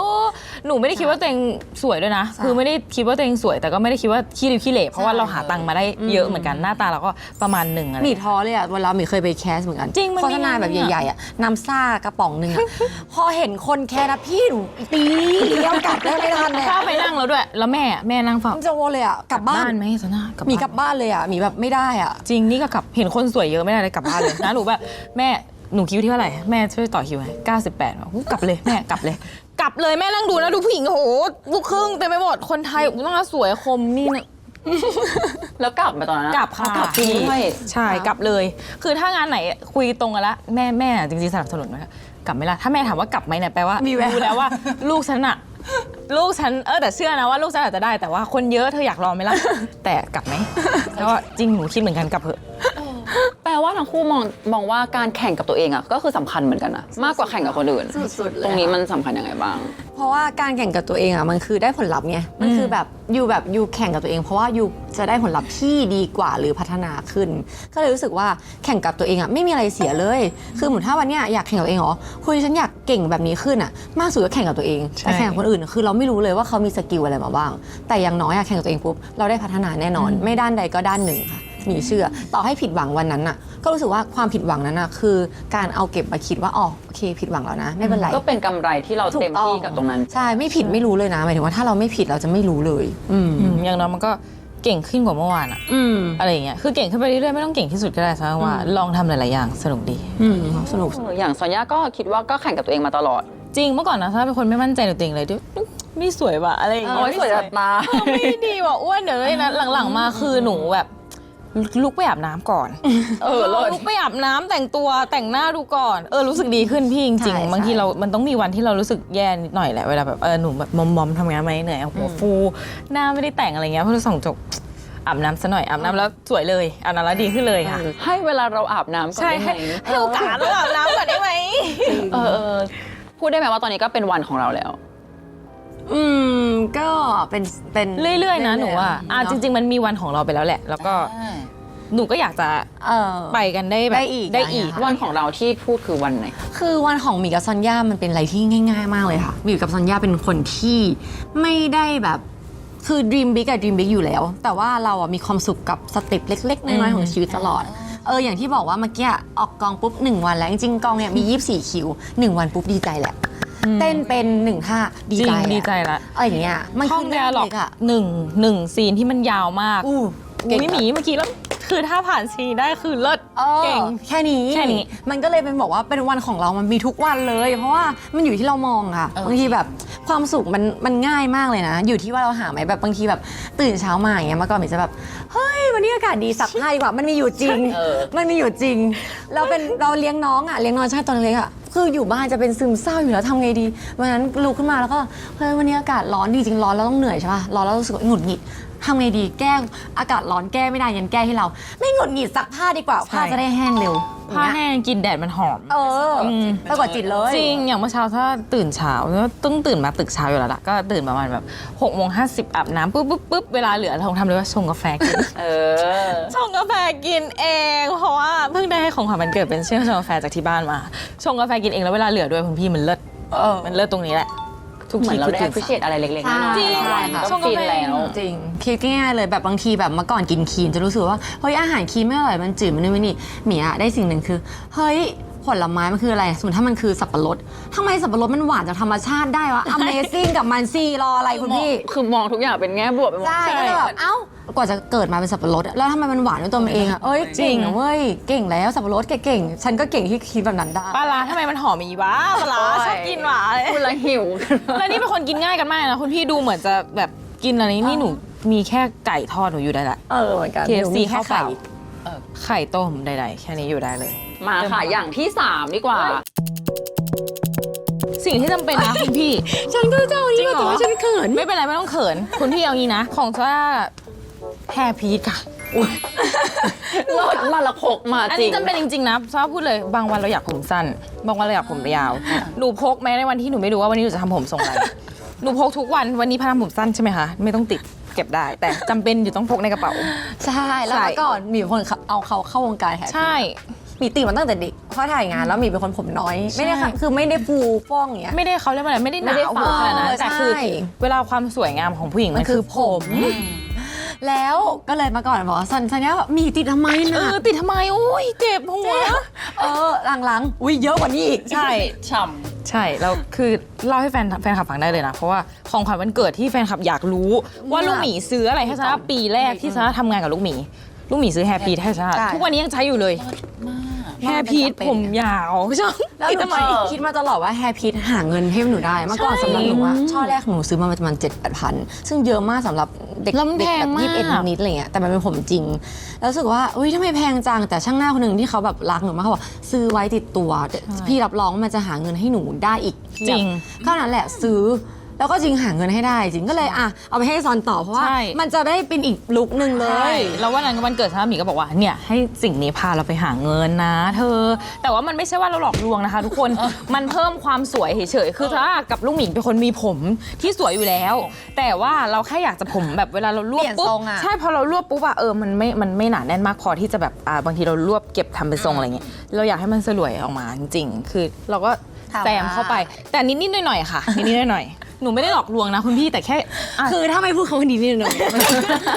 ะหนูไม่ได้คิดว่าตัวเองสวยด้วยนะคือไม่ได้คิดว่าตัวเองสวยแต่ก็ไม่ได้คิดว่าขี้ริ้วขี้เหร่เพราะว่าเราหาตังค์มาได้เยอะเหมือนกันหน้าตาเราก็ประมาณหนึ่งอะไร หมีท้อเลยอ่ะเวลาหมีเคยไปแคสเหมือนกัน จริงมัน โฆษณา มี แบบใหญ่ๆอ่ะน้ำซ่ากระป๋องหนึ่งอ่ะ พอเห็นคนแคสนะพี่หนูตีเลี้ยวกลับได้ไม่ทันเลย เข้าไปนั่งแล้วด้วยแล้วแม่นั่งฟัง จะโวเลยอ่ะกลับบ้าน ไหมสนะ หมีกลับบ้านเลยอ่ะหมีแบบไม่ได้อ่ะ จริงนี่ก็กลับเห็นคนสวยเยอะไม่ได้เลยกลับบ้านเลยนะหนูแบบแม่หนูคิวที่เท่าไหร่แม่ช่วยต่อคิวให้98บอกกลับเลยแม่กลับเลยแม่นั่งดูนะดูผู้หญิงโอ้โหลูกครึ่งเต็มไปหมดคนไทยต้องสวยคมนี่นะ แล้วกลับมาตอนนั้น กลับค่ะ กลับจริงด้วย ใช่กลับเลย คือถ้างานไหนคุยตรงกันละแม่จริงๆสนับสนุนไหมกลับไหมล่ะถ้าแม่ถามว่ากลับไหมเนี่ยแปลว่ารู้แล้วว่าลูกฉันอะ ลูกฉันแต่เชื่อนะว่าลูกฉันอาจจะได้แต่ว่าคนเยอะเธออยากลองไหมล่ะ แต่กลับไหมแล้วก็จริงหนูคิดเหมือนกันกลับเถอะ แปลว่าทั้งคู่มองว่าการแข่งกับตัวเองอะก็คือสำคัญเหมือนกันนะมากกว่าแข่งกับคนอื่น สุดๆเลย ตรงนี้มันสำคัญยังไงบ้าง เพราะว่าการแข่งกับตัวเองอ่ะมันคือได้ผลลัพธ์ไงมันคือแบบยูแข่งกับตัวเอง เพราะว่ายูจะได้ผลลัพธ์ที่ดีกว่าหรือพัฒนาขึ้น ก็เลยรู้สึกว่าแข่งกับตัวเองอ่ะไม่มีอะไรเสียเลย คือเหมือนถ้าวันเนี้ยอยากแข่งกับตัวเองเหรอคุยฉันอยากเก่งแบบนี้ขึ้นอ่ะมากสุดก็แข่งกับตัวเองแต่แข่งกับคนอื่นคือเราไม่รู้เลยว่าเขามีสกิลอะไรมาบ้างแต่อย่างน้อยอะแข่งกับตัวเองปุ๊บเราได้พัฒนาแน่นอน ไม่ด้านใดก็ด้านหนึ่งค่ะมีเชื่อต่อให้ผิดหวังวันนั้นน่ะก็รู้สึกว่าความผิดหวังนั้นน่ะคือการเอาเก็บมาคิดว่าอ๋อโอเคผิดหวังแล้วนะไม่เป็นไร ก็เป็นกำไรที่เราเต็มที่กับตรงนั้น ใช่ไม่ผิดไม่รู้เลยนะหมายถึงว่าถ้าเราไม่ผิดเราจะไม่รู้เลยอย่างน้อยมันก็เก่งขึ้นกว่าเมื่อวานอะอะไรอย่างเงี้ยคือเก่งขึ้นไปเรื่อยๆไม่ต้องเก่งที่สุดก็ได้ซะว่าลองทำหลายๆอย่างสนุกดี สนุก อย่างซอนยาก็คิดว่าก็แข่งกับตัวเองมาตลอด จริงเมื่อก่อนนะถ้าเป็นคนไม่มั่นใจในตัวเองเลยไม่สวยว่ะอะไรอย่างเงี้ย โอ้ยสวยจัดตา ไม่ดีว่ะอ้วนเดี๋ยวเลยนะหลังๆมาคือหนูแบบลุกไปอาบน้ำก่อน ลุกไปอาบน้ำแต่งตัวแต่งหน้าดูก่อนรู้สึกดีขึ้นพี่จริงๆบางทีมันต้องมีวันที่เรารู้สึกแย่นิดหน่อยแหละเวลาแบบหนูแบบมอมทำงานมาเหนื่อยหัวฟูหน้าไม่ได้แต่งอะไรเงี้ยเพราะส่องจบอาบน้ำซะหน่อยอาบน้ำแล้วสวยเลยอาบน้ำแล้วดีขึ้นเลยค่ะ ให้เวลาเราอาบน้ำก่อน ใช่ ได้ไหม ให้โอกาสเราอาบน้ำก่อนได้ไหม พูดได้ไหมว่าตอนนี้ก็เป็นวันของเราแล้ว ก็เป็น เรื่อยๆนะหนูว่าจริงๆมันมีวันของเราไปแล้วแหละ แล้วก็หนูก็อยากจะไปกันได้แบบ ได้อีก วันของเราที่พูดคือวันไหน คือวันของหมีกับซอนย่ามันเป็นอะไรที่ง่ายๆมากเลยค่ะหมีกับซอนย่าเป็นคนที่ไม่ได้แบบคือ dream big กับ dream big อยู่แล้ว แต่ว่าเรามีความสุขกับสเต็ปเล็กๆน้อยๆของชีวิตตลอดอย่างที่บอกว่าเมื่อกี้ออกกองปุ๊บ1วันแล้วจริงๆกองเนี่ยมี24คิว1วันปุ๊บดีใจแหละเต้นเป็น1ท่าดีใจ ดีใจละ อย่างเงี้ยมัน ท่อง คือ แดร์ล็อก อะ หนึ่งซีนที่มันยาวมาก เก่ง หมีเมื่อกี้แล้วคือถ้าผ่านซีนได้คือเลิศเก่ง แค่นี้ มันก็เลยเป็นบอกว่าเป็นวันของเรามันมีทุกวันเลย เพราะว่ามันอยู่ที่เรามองค่ะบางทีแบบความสุขมันง่ายมากเลยนะ อยู่ที่ว่าเราหาไหมแบบบางทีแบบตื่นเช้ามาอย่างเงี้ยเมื่อก่อนหมีจะแบบเฮ้ยวันนี้อากาศดีสักผ้าดีกว่ามันมีอยู่จริงมันมีอยู่จริงเราเลี้ยงน้องใช่ตอนเล็กอะคืออยู่บ้านจะเป็นซึมเศร้าอยู่แล้วทำไงดีวันนั้นลุกขึ้นมาแล้วก็เฮ้ยวันนี้อากาศร้อนจริงๆร้อนแล้วต้องเหนื่อยใช่ป่ะร้อนแล้วรู้สึกหงุดหงิดทำไงดีแก้อากาศร้อนแก้ไม่ได้ยันแก้ที่เราไม่หงุดหงิดซักผ้าดีกว่าผ้าจะได้แห้งเร็ว ผ้าแห้งกินแดดมันหอม ปรากฏจิตเลย จริงอย่างเมื่อเช้าถ้าตื่นเช้าแล้วต้องตื่นมาตึกเช้าอยู่แล้วล่ะก็ตื่นประมาณแบบ6:50อาบน้ำปุ๊บเวลาเหลือเราทำเลยว่าชงกาแฟกินชงกาแฟกินเองเพราะว่าเพิ่งได้ให้ของขวัญวันเกิดเป็นเชื่อชงกาแฟจากที่บ้านมาชงกาแฟกินเองแล้วเวลาเหลือด้วยคุณพี่มันเลิศมันเลิศตรงนี้แหละทุก เหมื ที อนเรา คือ ได้ ตื่น appreciate อะไรเล็กๆน้อยๆ จริง ก็ฟินแล้ว จริงคิดง่ายๆเลยแบบบางทีแบบเมื่อก่อนกินคลีนจะรู้สึกว่าเฮ้ยอาหารคลีนไม่อร่อยมันจืดมันนู่นนี่หมีอะได้สิ่งหนึ่งคือเฮ้ยผลไม้มันคืออะไรสมมติถ้ามันคือสับปะรดทำไมสับปะรดมันหวานจากธรรมชาติได้วะ Amazing กับมันซี่รออะไรคุณพี่ คือมองทุกอย่างเป็นแง่บวกไปหมด ใช่ก็เลยแบบเอ้ากว่าจะเกิดมาเป็นสับปะรดอะแล้วทำไมมันหวานด้วยตัวมันเองอะเอ้ยเก่งอะเว้ยเก่งแล้วสับปะรดเก่งฉันก็เก่งที่คิดแบบนั้นได้ ปลาร้าทำไมมันหอมอย่างนี้วะปลาร้าชอบกินหวาน พูดแล้วหิว แล้วนี่เป็นคนกินง่ายกันมากนะคุณพี่ดูเหมือนจะแบบกินอะไรนี่หนูมีแค่ไก่ทอดหนูอยู่ได้ละ เหมือนกัน KFC แค่ ข้าวเปล่าไข่ต้มใดๆแค่นี้อยู่ได้เลย มาค่ะอย่างที่ 3 ดีกว่า สิ่งที่จำเป็นนะคุณพี่ ฉันก็จะเอาอันนี้มาแต่ว่าฉันเขิน ไม่เป็นไรไม่ต้องเขิน คุณพี่เอางี้นะ ของซ่าแฮร์พีทค่ะ รถมาละพกมา อัน จริ นี้ ง จำเป็นจริงๆนะซ่าพูดเลยบางวันเราอยากผมสั้น บางวันเราอยากผมยาว หนูพกแม้ในวันที่หนูไม่รู้ว่าวันนี้หนูจะทำผมทรงอะไร หนูพกทุกวันนี้พาทำผมสั้นใช่ไหมคะไม่ต้องติดเก็บได้ แต่จำเป็นอยู่ต้องพกในกระเป๋า ใช่แล้วเมื่อก่อนมีคนเอาเขาเข้าวงการแฮปปี้ ใช่ มีตื่นมาตั้งแต่เด็กเพราะถ่ายงานแล้วมีเป็นคนผมน้อย ไม่ได้ค่ะคือไม่ได้ฟูฟ้องอย่างเงี้ย ไม่ได้เขาเรียกว่าอะไรไม่ได้หนา ไม่ได้ วหัวขนาดนั้น ใช่ แต่คือเวลาความสวยงามของผู้หญิงมันคือผม แล้วก็เลยมาก่อนบอกว่าสัญญาแบบมีติดทำไมนะ ติดทำไมโอ้ยเจ็บหัว หลังๆอุ้ยเยอะกว่านี้อีก ใช่ ฉ่ ใช่แล้วคือเล่าให้แฟนคลับฟังได้เลยนะเพราะว่าของขวัญวันเกิดที่แฟนคลับอยากรู้ว่าลูกหมีซื้ออะไรให้ซาร่าปีแรกที่ซาร่าทำงานกับลูกหมีซื้อแฮร์พีทให้ซาร่าทุกวันนี้ยังใช้อยู่เลยแฮร์พีทผมยาวชอบ แล้วหนูคิดมาตลอดว่าแฮร์พีทหาเงินให้หนูได้เมื่อก่อนสำหรับหนูอะช่อแรกหนูซื้อมาประมาณ7-8 พันซึ่งเยอะมากสำหรับเด็ก แล้วมัน เด็ แพ ก ง แบบ มาก 21นิดๆอะไรเงี้ยแต่มันเป็นผมจริงแล้วรู้สึกว่าอุ้ยทำไมแพงจังแต่ช่างหน้าคนหนึ่งที่เขาแบบรักหนูมากเขาบอกซื้อไว้ติดตัวพี่รับรองว่ามันจะหาเงินให้หนูได้อีก จริง ก็นั้นแหละซื้อ แล้วก็จริงหาเงินให้ได้จริงก็เลยเอาไปให้ซอนต่อเพราะว่า ใช่ มันจะได้เป็นอีกลุคนึงเล ใช่ ย แล้ววันนั้นวันเกิดซาร่าหมีก็บอกว่าเนี่ยให้สิ่งนี้พาเราไปหาเงินนะเธอ แต่ว่ามันไม่ใช่ว่าเราหลอกลวงนะคะ ทุกคน มันเพิ่มความสวยเฉยๆคือซาร่ากับลูกหมีเป็นคนมีผมที่สวยอยู่แล้ว แต่ว่าเราแค่อยากจะผมแบบเวลาเรารวบ เปลี่ยน ปุ๊บ ทรงอะ ใช่พอเรารวบปุ๊บอะมันไม่หนาแน่นมากพอที่จะแบบบางทีเรารวบเก็บทำเป็นทรงอะไรเงี้ยเราอยากให้มันสลวยออกมาจริงๆคือเราก็แซมเข้าไปแต่นิดๆหน่อยๆค่ะนิดๆหน่อยๆหนูไม่ได้หลอกลวงนะคุณพี่แต่แค่อ่ะ คือถ้าไม่พูดคำว่านี้นิดหน่อย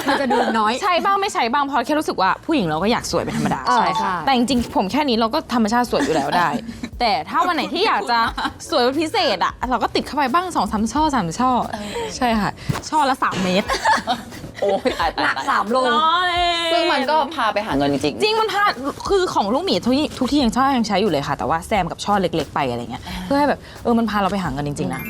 มันจะดูน้อย ใช่บ้างไม่ใช่บ้างเพราะแค่รู้สึกว่าผู้หญิงเราก็อยากสวยเป็นธรรมดา ใช่ ใช่ ค่ะ แต่จริงๆผมแค่นี้เราก็ธรรมชาติสวยอยู่แล้วได้ แต่ถ้าวันไหนที่อยากจะสวยเป็นพิเศษอ่ะเราก็ติดเข้าไปบ้าง2-3 ช่อ3 ช่อใช่ค่ะ ช่อละ3 เมตร โอ้ยตาย หนัก ตาย 3 โล ซึ่งมันก็พาไปหาเงินจริงๆ จริงมันพลาดคือของลูกหมีทุกที่ยังใช้อยู่เลยค่ะ แต่ว่าแซมกับช่อเล็กๆไปอะไรเงี้ยเพื่อให้แบบมันพาเราไปหาเงินจริงๆนะ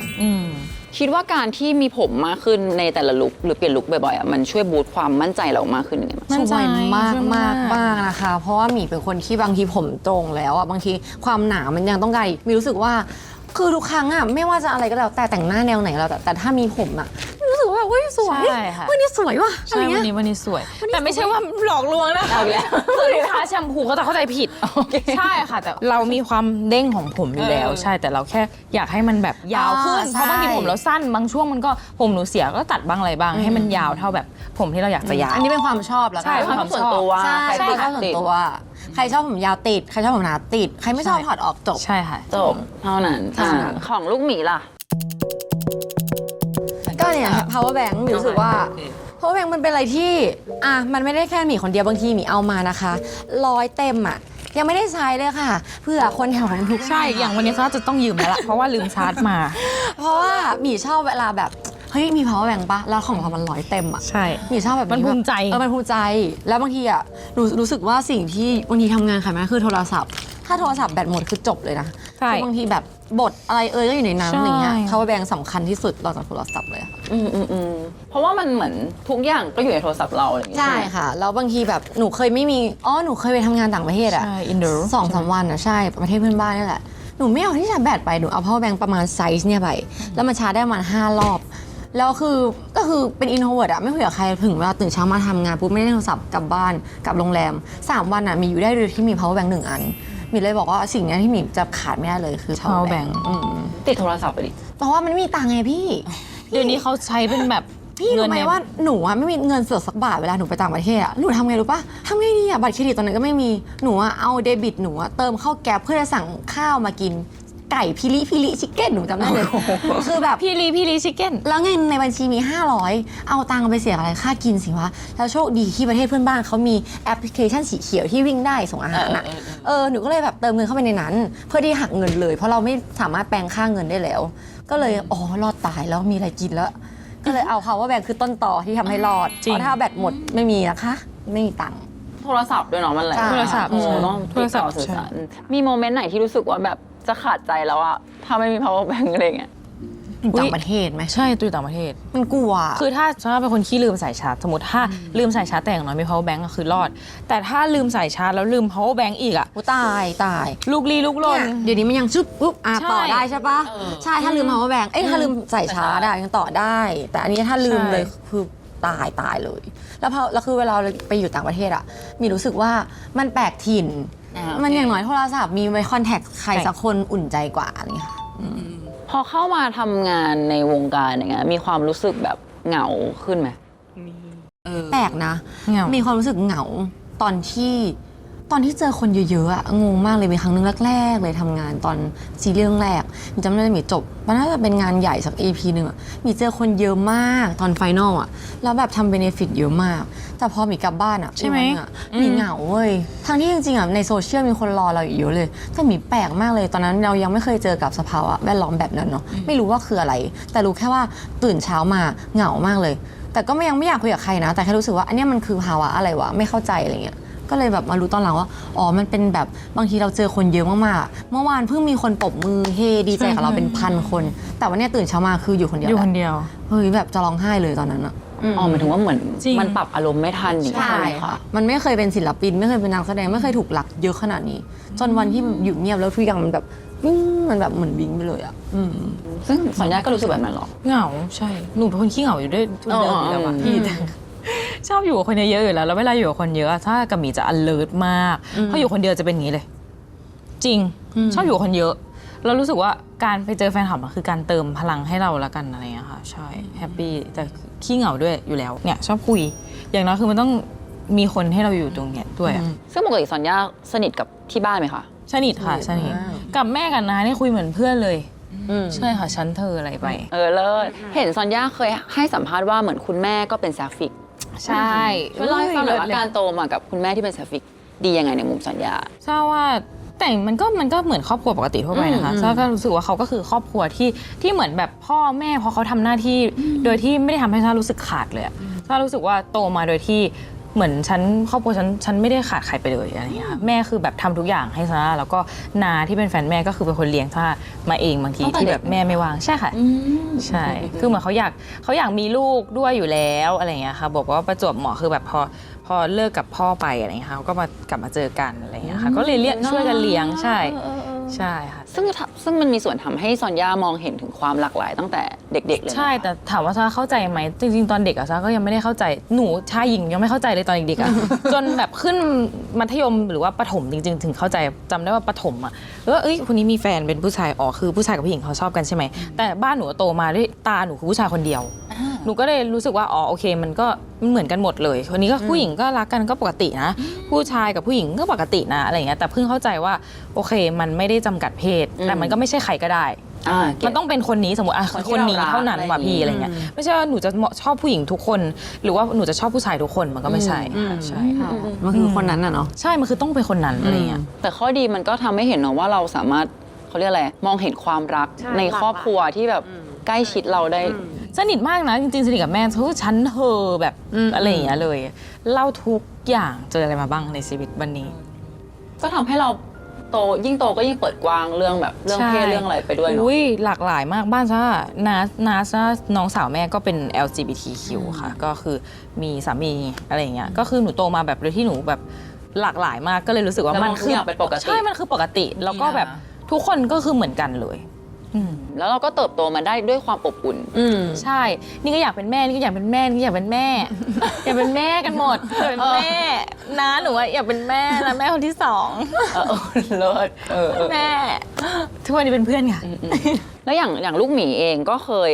คิดว่าการที่มีผมมากขึ้นในแต่ละลุคหรือเปลี่ยนลุคบ่อยๆมันช่วยบูสต์ความมั่นใจเรามากขึ้นยังไงบ้าง มั่นใจ ช่วยมาก ช่วย มากมากนะคะ เพราะว่าหมีเป็นคนที่บางทีผมตรงแล้วบางทีความหนามันยังต้องการอีกมีรู้สึกว่าคือทุกครั้งไม่ว่าจะอะไรก็แล้วแต่งหน้าแนวไหนแล้วแต่ถ้ามีผมรู้สึกว่าเฮ้ยสวย ใช่ค่ะ เฮ้ยนี่สวยว่ะอะไร ใช่ เงี้ วั ย นนี้สวย แต่ไม่ใช่ว่าหลอกลวงนะ เอาอีกแล้ว คือลูกค้าแชมพูก็จะเข้าใจผิดใช่ค่ะ แต่เรามีความเด้งของผมอยู่แล้ว ใช่แต่เราแค่อยากให้มันแบบยาวขึ้น ใช่ เพราะบางทีผมเราสั้นบางช่วงมันก็ผมหนูเสียก็ตัดบ้างอะไรบ้างให้มันยาวเท่าแบบผมที่เราอยากจะยาว อันนี้เป็นความชอบแล้ว ใช่ กัน ความส่วนตัว ใช่ ใคร ใช่ ติด ชอบส่วน ติด ตัว ใครชอบผมยาวติดใครชอบผมหนาติดใครไม่ชอบถอดออกจบ ใช่ค่ะ จบเท่านั้น ใช่ ของลูกหมีล่ะ ก็เนี่ย power bank หมีรู้สึกว่า power bank มันเป็นอะไรที่มันไม่ได้แค่หมีคนเดียวบางทีหมีเอามานะคะ100 เต็มยังไม่ได้ใช้เลยค่ะเพื่อคนแถวของทุก ใช่อย่างวันนี้ซาร่าจะต้องยืมแล้วล่ะเพราะว่าลืมชาร์จมา เพราะว่าหมีชอบเวลาแบบเฮ้ยมี power bank ปะแล้วของเรามัน100 เต็มใช่ หมีชอบแบบ มันภูมิใจ มันภูมิใจ แล้วบางทีรู้สึกว่าสิ่งที่บางทีทำงานขายไม่ได้คือโทรศัพท์ถ้าโทรศัพท์แบตหมดคือจบเลยนะ ใช่ คือบางทีแบบบทอะไรก็อยู่ในนั้น ใช่ อย่างเงี้ย power bank สำคัญที่สุดเราจากโทรศัพท์เลยค่ะ เพราะว่ามันเหมือนทุกอย่างก็อยู่ในโทรศัพท์เราอะไรอย่างเงี้ย ใช่ค่ะ แล้วบางทีแบบหนูเคยไม่มีหนูเคยไปทำงานต่างประเทศใช่ indoor 2-3 วันใช่ประเทศเพื่อนบ้านนี่แหละหนูไม่เอาที่ชาร์จแบตไปหนูเอา power bank ประมาณไซส์เนี่ยไปแล้วมันชาร์จได้ประมาณ5 รอบแล้วก็คือเป็น introvert ไม่คุยกับใครถึงเวลาตื่นเช้ามาทำงานปุ๊บไม่ได้โทรศัพท์กลับบ้านกลับโรงแรม3 วันมีอยู่ได้โดยที่มี power bank 1 อันมีเลยบอกว่าสิ่งนี้ที่มีจะขาดไม่ได้เลยคือ power power bank bank ติดโทรศัพท์ไปดิ เพราะว่ามันไม่มีตังค์ไงพี่ เดี๋ยวนี้เขาใช้เป็นแบบ พี่รู้ไหม เงิน ว่าหนูไม่มีเงินสดสักบาทเวลาหนูไปต่างประเทศหนูทำไงรู้ปะทำไงดีบัตรเครดิตตอนนั้นก็ไม่มีหนูเอาเดบิตหนูเติมเข้าแก๊ปเพื่อจะสั่งข้าวมากินไก่พิลิชิคเก้นหนูจำได้เลยคือแบบ พี่ลีชิคเก้น แล้วเงินในบัญชีมี500เอาตังค์ไปเสียอะไรค่ากินสิวะแล้วโชคดีที่ประเทศเพื่อนบ้านเขามีแอปพลิเคชันสีเขียวที่วิ่งได้ส่งอาหารหนูก็เลยแบบเติมเงินเข้าไปในนั้น เพื่อที่หักเงินเลยเพราะเราไม่สามารถแปลงค่าเงินได้แล้ว ก็เลยรอดตายแล้วมีอะไรกินแล้วก็เลยเอา power bank คือต้นต่อที่ทำให้รอด จริง เพราะถ้าแบตหมดไม่มีนะคะ ไม่มีตังค์ โทรศัพท์ด้วยเนาะมันแหละ ใช่ โทรศัพท์ ต้อง โทรศัพท์ ติดต่อสื่อสารมีโมเมนต์ไหนที่รู้สึกว่าแบบจะขาดใจแล้วอะถ้าไม่มี power bank อะไรเงี้ย ต่างประเทศไหม ใช่ตัวต่างประเทศ มันกลัว คือถ้าเป็นคนขี้ลืมสายชาร์จสมมติถ้าลืมสายชาร์จแต่อย่างน้อยมี power bank ก็คือรอด แต่ถ้าลืมสายชาร์จแล้วลืม power bank อีกอะ ตาย ลูกลี้ลูกลน เนี่ยเดี๋ยวนี้มันยังชึบปุ๊บใช่ ต่อได้ใช่ปะใช่ถ้าลืม power bank ถ้าลืมใส่ชาร์จยังต่อได้ แต่อันนี้ถ้าลืมเลยคือตายเลยแล้วคือเวลาเราไปอยู่ต่างประเทศมีรู้สึกว่ามันแปลกถิ่น มันอย่างน้อยโทรศัพท์มีไว้คอนแทคใครสักคนอุ่นใจกว่าอะไรอย่างเงี้ยค่ะ พอเข้ามาทำงานในวงการอย่างเงี้ยมีความรู้สึกแบบเหงาขึ้นไหม แปลกนะ เหงามี มีความรู้สึกเหงาตอนที่เจอคนเยอะๆงงมากเลยมีครั้งนึงแรกๆเลยทำงานตอนซีรีส์เรื่องแรกมีจำได้มีจบมันน่าจะเป็นงานใหญ่สัก EP นึงมีเจอคนเยอะมากตอนไฟนอลแล้วแบบทำเบเนฟิตเยอะมาก แต่พอมีกลับบ้าน ใช่ไหม มีเหงาเว้ยทั้งที่จริงๆในโซเชียลมีคนรอเราอยู่เยอะเลยแต่มีแปลกมากเลยตอนนั้นเรายังไม่เคยเจอกับสภาวะแวดล้อมแบบนั้นเนาะไม่รู้ว่าคืออะไร แต่รู้แค่ว่าตื่นเช้ามาเหงามากเลย แต่ก็ยังไม่อยากคุยกับใครนะแต่แค่รู้สึกว่าอันนี้มันคือภาวะอะไรวะไม่เข้าใจอะไรเงี้ยก็เลยแบบมารู้ตอนหลังว่ามันเป็นแบบบางทีเราเจอคนเยอะมากๆเมื่อวานเพิ่งมีคนปรบมือเฮดีใจกับเราเป็นพันคน แต่วันนี้ตื่นเช้ามาคืออยู่คนเดียว อยู่คนเดียว เฮ้ยแบบจะร้องไห้เลยตอนนั้นอะ หมายถึงว่าเหมือน จริง มันปรับอารมณ์ไม่ทันอย่างเงี้ย ใช่ ไหม ค่ะ มันไม่เคยเป็นศิลปินไม่เคยเป็นนักแสดงไม่เคยถูกหลักเยอะขนาดนี้ จนวันที่อยู่เงียบแล้วทุกอย่างมันแบบ มันแบบเหมือนบิงไปเลยอ่ะ ซึ่งสัญญาก็รู้สึกแบบนั้นหรอ เหงาใช่หนูเป็นคนขี้เหงาอยู่ด้วยทุนเดิมอยู่แล้วอะพี่แต่ชอบอยู่กับคนเยอะๆอยู่แล้วแล้วเวลาอยู่กับคนเยอะอะถ้ากับหมีจะ alert มากเพราะอยู่คนเดียวจะเป็นอย่างนี้เลย จริงชอบอยู่กับคนเยอะแล้วรู้สึกว่าการไปเจอแฟนคลับอะคือการเติมพลังให้เราละกันอะไรอย่างเงี้ยค่ะใช่แฮปปี้แต่ขี้เหงาด้วยอยู่แล้วเนี่ยชอบคุยอย่างน้อยคือมันต้องมีคนให้เราอยู่ตรงเนี้ยด้วยอะ ซึ่งปกติสัญญาสนิทกับที่บ้านไหมคะ สนิทค่ะสนิทกับแม่กับน้าเนี่ยคุยเหมือนเพื่อนเลยใช่ค่ะฉันเธออะไรไป เลิศเห็นซอนย่าเคยให้สัมภาษณ์ว่าเหมือนคุณแม่ก็เป็นแซฟิก ใช่ ช่วยเล่าให้ฟังหน่อยว่าการโตมากับคุณแม่ที่เป็นแซฟิกดียังไงในมุมซอนย่า ทราบว่าแต่มันก็เหมือนครอบครัวปกติทั่วไปนะคะทราบก็รู้สึกว่าเขาก็คือครอบครัวที่เหมือนแบบพ่อแม่พอเขาทำหน้าที่โดยที่ไม่ได้ทำให้ทรารู้สึกขาดเลยทรารู้สึกว่าโตมาโดยที่เหมือนครอบครัวฉันไม่ได้ขาดใครไปเลยอะไรอย่างเงี้ยค่ะแม่คือแบบทำทุกอย่างให้ซาร่าแล้วก็นาที่เป็นแฟนแม่ก็คือเป็นคนเลี้ยงซาร่ามาเองบางทีที่แบบแม่ไม่ว่างใช่ค่ะใช่คือเหมือนเขาอยากมีลูกด้วยอยู่แล้วอะไรอย่างเงี้ยค่ะบอกว่าประจวบเหมาะคือแบบพอเลิกกับพ่อไปอะไรอย่างเงี้ยค่ะเขาก็กลับมาเจอกันอะไรอย่างเงี้ยค่ะก็เลยช่วยกันเลี้ยงใช่ค่ะ ซึ่งมันมีส่วนทำให้ซอนย่ามองเห็นถึงความหลากหลายตั้งแต่เด็กๆเลย ใช่แต่ถามว่าซาเข้าใจไหมจริงๆตอนเด็กอะซาก็ยังไม่ได้เข้าใจหนูชายหญิงยังไม่เข้าใจเลยตอนเด็กๆอะ จนแบบขึ้นมัธยมหรือว่าประถมจริงๆถึงเข้าใจจำได้ว่าประถมอะว่าเอ้ยคนนี้มีแฟนเป็นผู้ชายอ๋อคือผู้ชายกับผู้หญิงเขาชอบกันใช่ไหมแต่บ้านหนูโตมาด้วยตาหนูคือผู้ชายคนเดียวหนูก็เลยรู้สึกว่าอ๋อโอเคมันเหมือนกันหมดเลยคนนี้ก็ผู้หญิงก็รักกันก็ปกตินะผู้ชายกับผู้หญิงก็ปกตินะอะไรอย่างเงี้ยแต่เพิ่งเข้าใจว่าโอเคมันไม่ได้จำกัดเพศแต่มันก็ไม่ใช่ใครก็ได้มันต้องเป็นคนนี้สมมติคนนี้เท่านั้นว่ะพี่อะไรเงี้ยไม่ใช่ว่าหนูจะชอบผู้หญิงทุกคนหรือว่าหนูจะชอบผู้ชายทุกคนมันก็ไม่ใช่ใช่ค่ะ มันคือคนนั้นน่ะเนาะ ใช่มันคือต้องเป็นคนนั้นอะไรเงี้ย แต่ข้อดีมันก็ทำให้เห็นเนาะว่าเราสามารถเขาเรียกอะไรมองเห็นความรักในครอบครัวที่แบบใกล้ชิดเราได้ สนิทมากนะจริงๆสนิทกับแม่คือฉันเธอแบบอะไรอย่างเงี้ยเลยเล่าทุกอย่างเจออะไรมาบ้างในชีวิตวันนี้ ก็ทำให้เราโตยิ่งโตก็ยิ่งเปิดกว้างเรื่องแบบเรื่องเพศเรื่องอะไรไปด้วยเนาะ อุ้ยหลากหลายมากบ้านซ่านาซ่าน้องสาวแม่ก็เป็น LGBTQ ค่ะก็คือมีสามีอะไรอย่างเงี้ยก็คือหนูโตมาแบบโดยที่หนูแบบหลากหลายมากก็เลยรู้สึกว่ามันคือ เป็นปกติ ใช่มันคือปกติแล้วก็แบบทุกคนก็คือเหมือนกันเลย แล้วเราก็เติบโตมาได้ด้วยความอบอุ่น ใช่ นี่ก็อยากเป็นแม่ นี่ก็อยากเป็นแม่ นี่ก็อยากเป็นแม่ อยากเป็นแม่กันหมดอยากเป็นแม่น้าหนูว่าอยากเป็นแม่นะแม่คนที่สอง เลิศแม่ ทุกวันนี้เป็นเพื่อนค่ะ แล้วอย่างลูกหมีเองก็เคย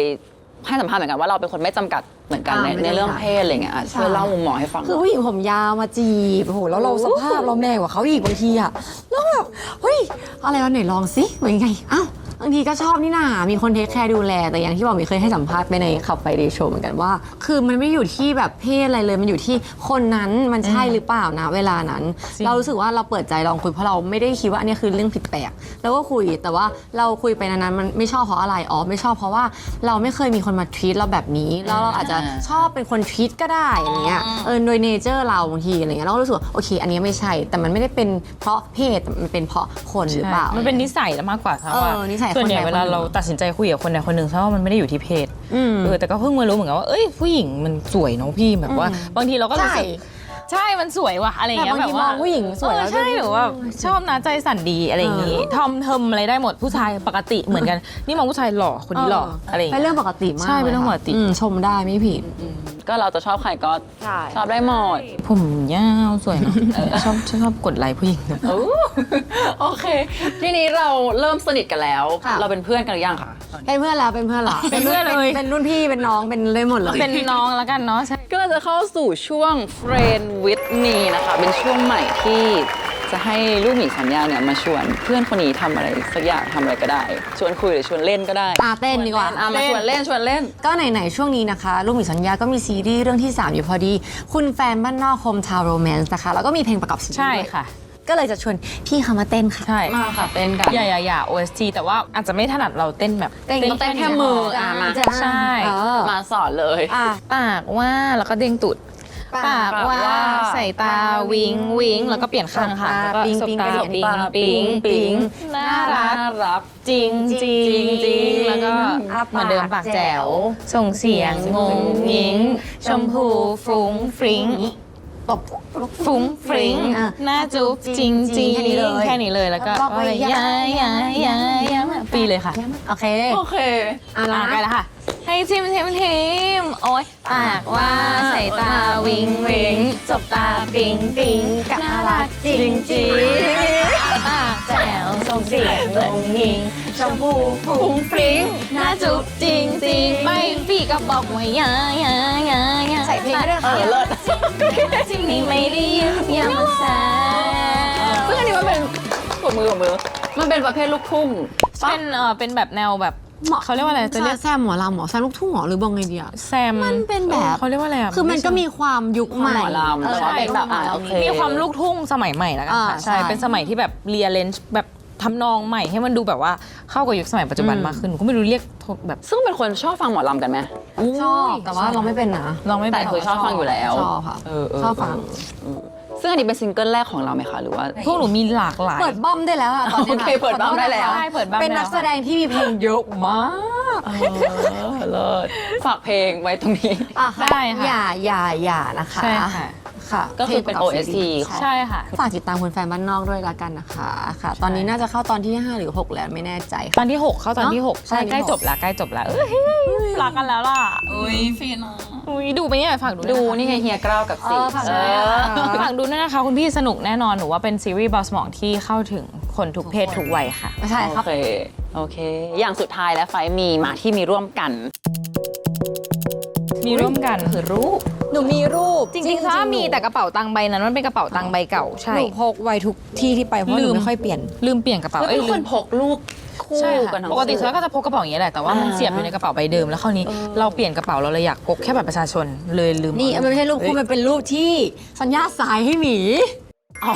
ให้สัมภาษณ์เหมือนกันว่าเราเป็นคนไม่จำกัดเหมือนกันในเรื่องเพศอะไรเงี้ยช่วยเล่ามุมมองให้ฟัง คือผู้หญิงผมยาวมาจีบโอ้โหแล้วเราสภาพเราแม่กว่าเขาอีกบางทีอะแล้วแบบเฮ้ยอะไรวะไหนลองสิเป็นยังไงอ้าวบางทีก็ชอบนี่นามีคนเทคแคร์ดูแลแต่อย่างที่บอกมีเคยให้สัมภาษณ์ไปในขับไปเดย์โชว์เหมือนกันว่า คือมันไม่อยู่ที่แบบเพศอะไรเลยมันอยู่ที่คนนั้นมันใช่หรือเปล่านะเวลานั้น เรารู้สึกว่าเราเปิดใจลองคุยเพราะเราไม่ได้คิดว่าอันนี้คือเรื่องผิดแปลกแล้วก็คุยแต่ว่าเราคุยไปนานๆมันไม่ชอบเพราะอะไรอ๋อไม่ชอบเพราะว่าเราไม่เคยมีคนมาทรีตเราแบบนี้แล้วเราอาจจะชอบเป็นคนทรีตก็ได้อย่างเงี้ยโดยเนเจอร์เราบางทีอะไรเงี้ยเราก็รู้สึกว่าโอเคอันนี้ไม่ใช่แต่มันไม่ได้เป็นเพราะเพศแต่มันเป็นเพราะคนหรือเปล่า มันเป็นนิสัยแล้วมากกว่าค่ะว่า นิสัย ส่วนใหญ่ คนใด เวลา คนหนึ่ง เราตัดสินใจคุยกับคนใดคนหนึ่งเพราะว่ามันไม่ได้อยู่ที่เพศแต่ก็เพิ่งมารู้เหมือนกันว่าเอ้ยผู้หญิงมันสวยเนาะพี่แบบว่า บางทีเราก็รู้สึกใช่มันสวยว่ะอะไรอย่างเงี้ย แต่บางทีมองผู้หญิงสวยแล้ว ใช่หรือว่าชอบนะใจสั่นดีอะไรอย่างงี้ทอมเทิมอะไรได้หมดผู้ชายปกติเหมือนกันนี่มองผู้ชายหล่อคนนี้หล่ออะไรอย่าง เป็น เงี้ย เรื่องปกติมาก ใช่เป็นเรื่องปกติ ชมได้ไม่ผิด ก็เราจะชอบใครก็ชอบได้หมด ผมยาวสวยเนาะชอบกดไลค์ผู้หญิงนะ โอเค ทีนี้เราเริ่มสนิทกันแล้ว ค่ะ เราเป็นเพื่อนกันหรือยังคะ เป็นเพื่อนแล้วเป็นเพื่อนละ เป็นเพื่อนเลย เป็นรุ่นพี่เป็นน้องเป็นเลยหมดเลย เป็นน้องแล้วกันเนาะใช่ ก็จะเข้าสู่ช่วง Friend with me นะคะ เป็นช่วงใหม่ที่จะให้ลูกหมีสัญญาเนี่ยมาชวนเพื่อนคนนี้ทำอะไรสักอย่างทำอะไรก็ได้ ชวนคุยหรือชวนเล่นก็ได้ เต้นดีกว่า มาชวนเล่น ก็ไหนๆช่วงนี้นะคะลูกหมีสัญญาก็มีซีรีส์เรื่องที่ 3 อยู่พอดี คุณแฟนบ้านนอกโฮมทาวน์โรแมนส์นะคะแล้วก็มีเพลงประกอบซีรีส์ ใช่ ด้วย ค่ะ ก็เลยจะชวนพี่เขามาเต้นค่ะ ใช่ มาค่ะเต้นกัน อย่า OST แต่ว่าอาจจะไม่ถนัดเราเต้นแบบ ต้องเต้นแค่มือมา ใช่ มาสอนเลย ปากว่าแล้วก็เด้งตุดปากว่าใส่ตาวิงวิงแล้วก็เปลี่ยนข้างค่ะแล้วก็ ปิ๊ง สบ ปิ๊ง ตา ปิ๊ง ปิ๊งปิ๊งน่ารัก รัก จริงจริง จริง แล้วก็ อ่ะ เหมือนเดิมปากแจ๋วส่งเสียงงงงิงชมพูฟรุ้งฟริ้ง ตบ ฟุ้งฟริ้ง อ่ะ หน้าจุ๊บจริงจริง แค่นี้เลย แค่นี้เลยแล้วก็ บอกเลย ยาปีเลยค่ะ โอเค โอเค อ่ะแล้ว ใกล้ นะ แล้วค่ะ ให้ทิมโอ๊ยปากว่าใส่ตาวิงวิงจบตาปิงปิงกับน่ารักจริงจริงปากแจ๋วส่งเสียงงงงิงชมพูฟุ้งฟริ้งหน้าจุ๊บจริงจริงไม่ปีก็บอกว่ายาใส่เพลงด้วยค่ะ เลิศ จริงนี่ไม่ได้ยืมยามาแซว ซึ่งอันนี้มันเป็นปรบมือมันเป็นประเภทลูกทุ่งปะ เป็นแบบแนวแบบเขาเรียกว่าอะไรจะเรียก แซมหมอลำหมอแซมลูกทุ่งหมอหรือบอกไงดีอะ แซม มันเป็นแบบ เขาเรียกว่าอะไระ คือมันก็มีความยุคใหม่ หมอลำแต่ว่าเป็นแบบโอเค มีความลูกทุ่งสมัยใหม่แล้วกันค่ะ ใช่ ใช่เป็นสมัยที่แบบเรียเลนจ์แบบทำนองใหม่ให้มันดูแบบว่าเข้ากับยุคสมัยปัจจุบันมากขึ้นก็ไม่รู้เรียกแบบ ซึ่งเป็นคนชอบฟังหมอลำกันไหม ชอบแต่ว่าเราไม่เป็นนะ ลองไม่ แต่ เป็น คือชอบฟังอยู่แล้ว ชอบค่ะ เ ชอบฟัง ซึ่งอันนี้เป็นซิงเกิลแรกของเราไหมคะหรือว่า พวกหนูมีหลากหลาย เปิดบ้อมได้แล้วอะตอนนี้ โอเคเปิดบ้อมได้แล้ว ใช่เปิดบ้าง เป็นนักแสดงที่มีเพลงเยอะมาก เลิศฝากเพลงไว้ตรงนี้ อ่ะ ได้ค่ะ อย่านะคะ ใช่ค่ะ ค่ะ ก็คือเป็น พลงประกบ OST ซีรีส์ ใช่ค่ะ ฝากติดตามคุณแฟนบ้านนอกด้วยละกันนะคะค่ะ ตอนนี้น่าจะเข้าตอนที่ 5 หรือ 6 แล้วไม่แน่ใจ ตอ ค่ะ นที่ 6 เข้าตอนที่ 6 ใช่ ตอนที่ ใกล้ หก จบแล้วใกล้จบแล้วเอ้ยรักกันแล้วล่ะ อุ้ยฟีน อุ้ยดูไปเนี่ยฝากดู ดู ด้วยะคะ นี่ไงเฮียกล้าวกับสิ ฝากด้วยนะคะ ฝากดูด้วยนะคะคุณพี่สนุกแน่นอนหนูว่าเป็นซีรีส์เบาสมองที่เข้าถึงคนทุกเพศทุกวัยค่ะ ใช่ครับ โอเค อย่างสุดท้ายแล้วไฟมีมาที่มีร่วมกัน มีร่วมกันคือรูป หนูมีรูป จริงๆถ้ามีแต่กระเป๋าตังค์ใบนั้นมันเป็นกระเป๋าตังค์ใบเก่าใช่ หนูพกไว้ทุกที่ที่ไปเพราะหนูไม่ค่อยเปลี่ยน ลืมเปลี่ยนกระเป๋า แล้วเป็นคนพกลูกคู่ ใช่ กั ค่ะ นทั้ง ปกติ คู่ ซาก็จะพกกระเป๋าอย่างนี้ยแหละแต่ว่ามันเสียบอยู่ในกระเป๋าใบเดิมแล้วคราวนี้เราเปลี่ยนกระเป๋าเราเลยอยากพกแค่บัตรประชาชนเลยลืม นี่มันไม่ใช่รูปคู่มันเป็นรูปที่สัญญาสายให้หมี อ๋อ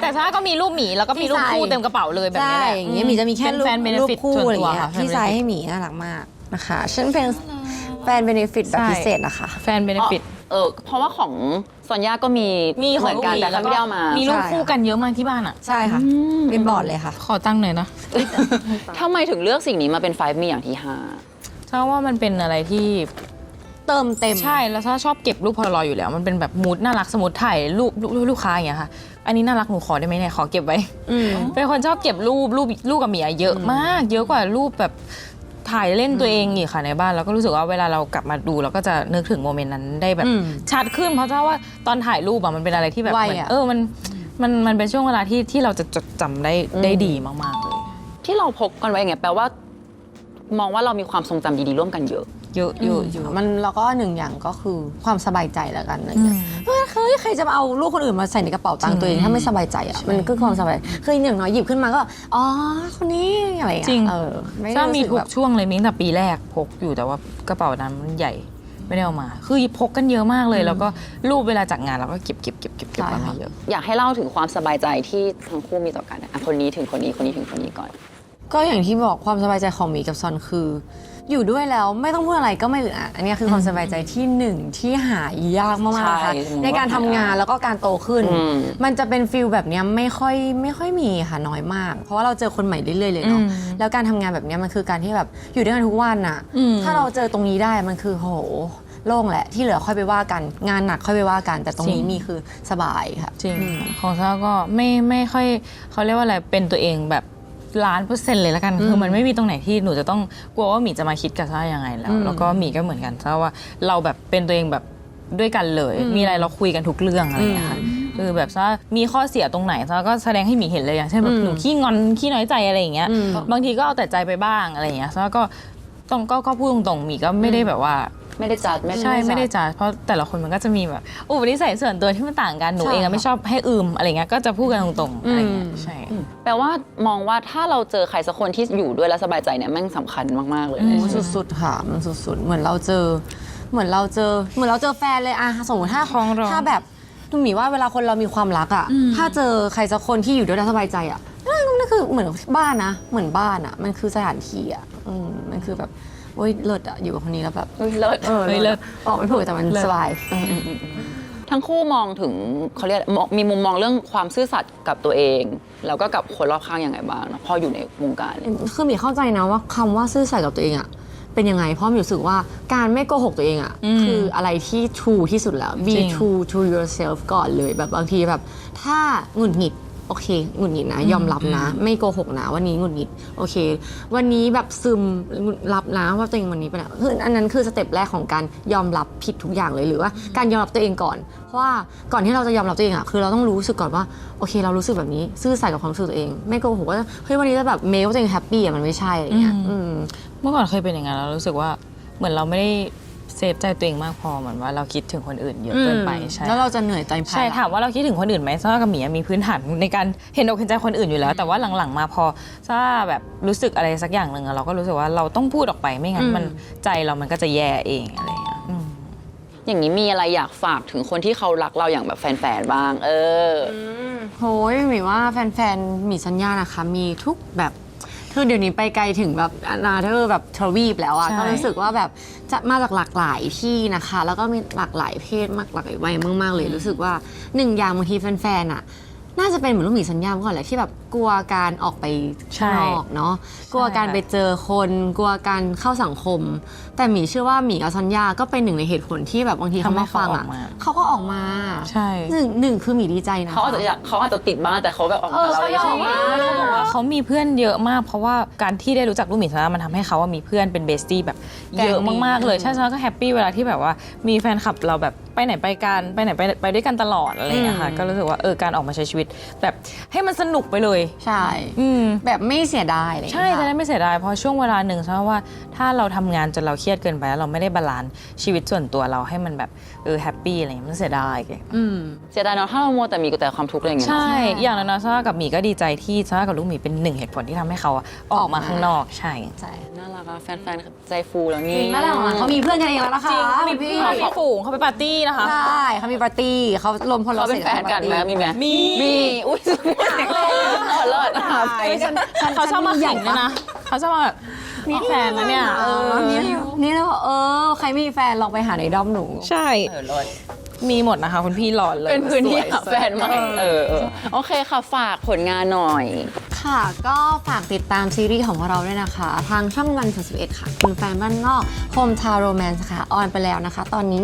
แต่ซาก็มีรูปหมีแล้วก็มีรูปคู่ ที่ใส่ เต็มกระเป๋าเลยแบบนี้ ใช่ แหละ อย่างเงี้ยหมีจะมีแค่ เป็นแฟน รูป benefit คู่ ส่วน อะไร ตัว เงี้ย ค่ะ ที่ fan ใส่ benefit ให้หมีน่ารักมากนะคะฉันเป็นแฟนเบเนฟิตแบบ ใช่ พิเศษนะคะ แฟนเบนฟิต เพราะว่าของซอนย่าก็มี มี เหมือนกันแต่เขาไม่ได้เอามา มีรูป ใช่ คู่กันเยอะมากที่บ้านอ่ะ ใช่ค่ะเป็นบอร์ดเลยค่ะ ขอตั้งหน่อยนะ ทำไมถึงเลือกสิ่งนี้มาเป็น5มีอย่างที่ ซาว่ามันเป็นอะไรที่ เติมเต็ม ใช่แล้วซาชอบเก็บรูปพอลารอยด์อยู่แล้ว มันเป็นแบบมูดน่ารักสมมติถ่ายรูปลูกค้าอย่างเงี้ยค่ะ อันนี้น่ารักหนูขอได้ไหมเนี่ยขอเก็บไว้ อืม เป็นคนชอบเก็บรูปกับหมีอะเยอะมาก เยอะกว่ารูปแบบถ่ายเล่นตัวเองอีกค่ะในบ้านแล้วก็รู้สึกว่าเวลาเรากลับมาดูเราก็จะนึกถึงโมเมนต์นั้นได้แบบ อืม ชัดขึ้นเพราะว่าตอนถ่ายรูปอะมันเป็นอะไรที่แบบ ไว เหมือน อะ มันเป็นช่วงเวลาที่เราจะจดจำได้ดีมากๆเลย 5ที่เราพกกันไว้อย่างเงี้ยแปลว่ามองว่าเรามีความทรงจำดีๆร่วมกันเยอะ เยอะเยอะเยอะ มันแล้วก็หนึ่งอย่างก็คือความสบายใจแล้วกันอะไรเงี้ยใครจะมาเอาลูกคนอื่นมาใส่ในกระเป๋าตังค์ตัวเองถ้าไม่สบายใจอ่ะมันก็ความสบายคืออย่างน้อยหยิบขึ้นมาก็อ๋อคนนี้อะไรอย่างเงี้ย จริง ไม่ ถ้ามี รู้สึ ทุ แบ ก บ ช่วงเลยมิ้งแต่ปีแรกพกอยู่แต่ว่ากระเป๋านั้นมันใหญ่ไม่ได้เอามา คือพกกันเยอะมากเลย แล้วก็รูปเวลาจากงานเราก็เก็บมาเยอะ อยากให้เล่าถึงความสบายใจที่ทั้งคู่มีต่อกันอ่ะคนนี้ถึงคนนี้คนนี้ถึงคนนี้ก่อน ก็อย่างที่บอกความสบายใจของหมีกับซอนคือ อยู่ด้วยแล้วไม่ต้องพูดอะไรก็ไม่อึดอัดอันนี้คือความสบายใจที่หนึ่งที่หายากมากๆนะคะ ใช่ ในการทำงานแล้วก็การโตขึ้น อืม มันจะเป็นฟิลแบบเนี้ยไม่ค่อยมีค่ะน้อยมาก เพราะว่าเราเจอคนใหม่เรื่อยๆเลยเนาะ อืม แล้วการทำงานแบบเนี้ยมันคือการที่แบบอยู่ด้วยกันทุกวันน่ะ อืม ถ้าเราเจอตรงนี้ได้มันคือโหโล่งแหละที่เหลือค่อยไปว่ากันงานหนักค่อยไปว่ากัน แต่ตรงนี้มีคือสบายค่ะ จริงของซาก็ไม่ค่อยเขาเรียกว่าอะไรเป็นตัวเองแบบ1,000,000%เลยละกันคือมันไม่มีตรงไหนที่หนูจะต้องกลัวว่าหมีจะมาคิดกับซายังไงแล้ว แล้วก็หมีก็เหมือนกันซาว่าเราแบบเป็นตัวเองแบบด้วยกันเลย มีอะไรเราคุยกันทุกเรื่องอะไรอย่างเงี้ยค่ะคือแบบซามีข้อเสียตรงไหนซาก็แสดงให้หมีเห็นเลยอย่างเช่นแบบหนูขี้งอนขี้น้อยใจอะไรอย่างเงี้ยบางทีก็เอาแต่ใจไปบ้างอะไรอย่างเงี้ยซาก็พูดตรงๆหมีก็ไม่ได้แบบว่า ไม่ได้จัด ใช่ไม่ได้จ้าเพราะแต่ละคนมันก็จะมีแบบอุปนิสัยส่วนตัวที่มันต่างกันหนู ใช่ เองอะ ค่ะ ไม่ชอบให้อะไรเงี้ยก็จะพูดกันตรงๆอะไรเงี้ยใช่ แปลว่ามองว่าถ้าเราเจอใครสักคนที่อยู่ด้วยแล้วสบายใจเนี่ยแม่งสำคัญมากๆเลย โอ้สุดๆค่ะมันสุดๆเหมือนเราเจอแฟนเลยอะสมมติถ้า ท้องร้อง ถ้าแบบหนูหมีว่าเวลาคนเรามีความรักอะถ้าเจอใครสักคนที่อยู่ด้วยแล้วสบายใจอะนั่นคือเหมือนบ้านนะเหมือนบ้านอะมันคือสถานที่อะมันคือแบบโอ้ยเลิศอะอยู่กับคนนี้แล้วแบบ เลิศ เลิศออกไม่ถูกแต่มันสบาย ทั้งคู่มองถึงเขาเรียกมีมุมมองเรื่องความซื่อสัตย์กับตัวเอง แล้วก็กับคนรอบข้างยังไงบ้างนะพออยู่ในวงการเลย คือหมีเข้าใจนะว่าคำว่าซื่อสัตย์กับตัวเองอะ เป็นยังไงเพราะหมิวรู้สึกว่าการไม่โกหกตัวเองอะคืออะไรที่ true ที่สุดแล้ว be จริง true to yourself ก่อนเลยแบบบางทีแบบถ้าหงุดหงิดโอเคหงุดหงิดนะยอมรับนะ ไม่โกหกนะวันนี้หงุดหงิดโอเค วันนี้แบบซึมรับนะว่าตัวเองวันนี้เป็นอะไรคืออันนั้นคือสเต็ปแรกของการยอมรับผิดทุกอย่างเลยหรือว่าการยอมรับตัวเองก่อนเพราะว่าก่อนที่เราจะยอมรับตัวเองอะคือเราต้องรู้สึกก่อนว่าโอเคเรารู้สึกแบบนี้ซื่อสัตย์กับความรู้สึกตัวเองไม่โกหกว่าเฮ้ยวันนี้จะแบบเมลว่าตัวเองแฮปปี้อะมันไม่ใช่อะไรเงี้ยเมื่อก่อนเคยเป็นอย่างนั้นแล้วรู้สึกว่าเหมือนเราไม่ได้เซฟใจตัวเองมากพอเหมือนว่าเราคิดถึงคนอื่นเยอะเกินไปใช่ แล้วเราจะเหนื่อยใจภายหลัง ใช่ถามว่าเราคิดถึงคนอื่นไหมซ่ากับหมีมีพื้นฐานในการเห็นอกเห็นใจคนอื่นอยู่แล้ว แต่ว่าหลังๆมาพอซ่าแบบรู้สึกอะไรสักอย่างหนึ่งเราก็รู้สึกว่าเราต้องพูดออกไปไม่งั้นมันใจเรามันก็จะแย่เองอะไรอย่างเงี้ยอย่างนี้มีอะไรอยากฝากถึงคนที่เขารักเราอย่างแบบแฟนๆบ้างโหยหมีว่าแฟนๆหมีสัญญานะคะมีทุกแบบคือเดี๋ยวนี้ไปไกลถึงแบบนาเธอร์แบบทวีปแล้วอะก็รู้สึกว่าแบบจะมาจากหลากหลายที่นะคะแล้วก็มีหลากหลายเพศมากหลากหลายวัยมากๆเลยรู้สึกว่าหนึ่งอย่างบางทีแฟนๆอะน่าจะเป็นเหมือนลูกหมีสัญญาเมื่อก่อนแหละที่แบบกลัวการออกไปข้างนอกเนาะกลัวการไปเจอคนกลัวการเข้าสังคมแต่หมีเชื่อว่าหมีกับสัญญาก็เป็นหนึ่งในเหตุผลที่แบบบางทีเขามาฟังอะเขาก็ออกมาใช่หนึ่งคือหมีดีใจนะเขาอาจจะติดบ้างแต่เขาแบบออกมาเราเขาออกมา เขาบอกว่าเขามีเพื่อนเยอะมากเพราะว่าการที่ได้รู้จักลูกหมีสัญญามันทำให้เขาว่ามีเพื่อนเป็นเบสตี้แบบเยอะมากๆเลยใช่ฉันก็แฮปปี้เวลาที่แบบว่ามีแฟนคลับเราแบบไปไหนไปกันไปไหนไปด้วยกันตลอดอะไรอย่างเงี้ยค่ะก็รู้สึกว่าการออกมาใช้ชีวิตแบบให้มันสนุกไปเลยใช่แบบไม่เสียดายเลยใช่จะได้ไม่เสียดายเพราะช่วงเวลาหนึ่งเพราะว่าถ้าเราทำงานจนเราเครียดเกินไปแล้วเราไม่ได้บาลานซ์ชีวิตส่วนตัวเราให้มันแบบแฮปปี้อะไรอย่างเงี้ยมันเสียดายเสียดายเนาะถ้าเราโมแต่มีแต่ความทุกข์อะไรอย่างเงี้ยใช่อย่างนั้นซ่ากับหมีก็ดีใจที่ซ่ากับลูกหมีเป็นหนึ่งเหตุผลที่ทำให้เขาออกมาข้างนอกใช่น่ารักอะแฟนๆใจฟูแล้วนี่น่ารักเขามีเพื่อนกันเองแล้วนะคะจริงมีพี่มีฝูงเขาไปปาร์ตี้นะคะใช่เขามีปาร์ตี้เขารวมพลเราเป็นแฟนกันไหมมีไหมมีอุ้ยเลิศเขาชอบมาขิงนะเขาชอบมาแบบมีแฟนนะเนี่ยนี่แล้วใครมีแฟนลองไปหาในด้อมหนูใช่มีหมดนะคะคุณพี่หล่อเลยเป็นพื้นที่หาแฟนมากโอเคค่ะฝากผลงานหน่อยค่ะก็ฝากติดตามซีรีส์ของเราด้วยนะคะทางช่องวัน31ค่ะคุณแฟนบ้านนอกโฮมทาวน์โรแมนส์ค่ะออนไปแล้วนะคะตอนนี้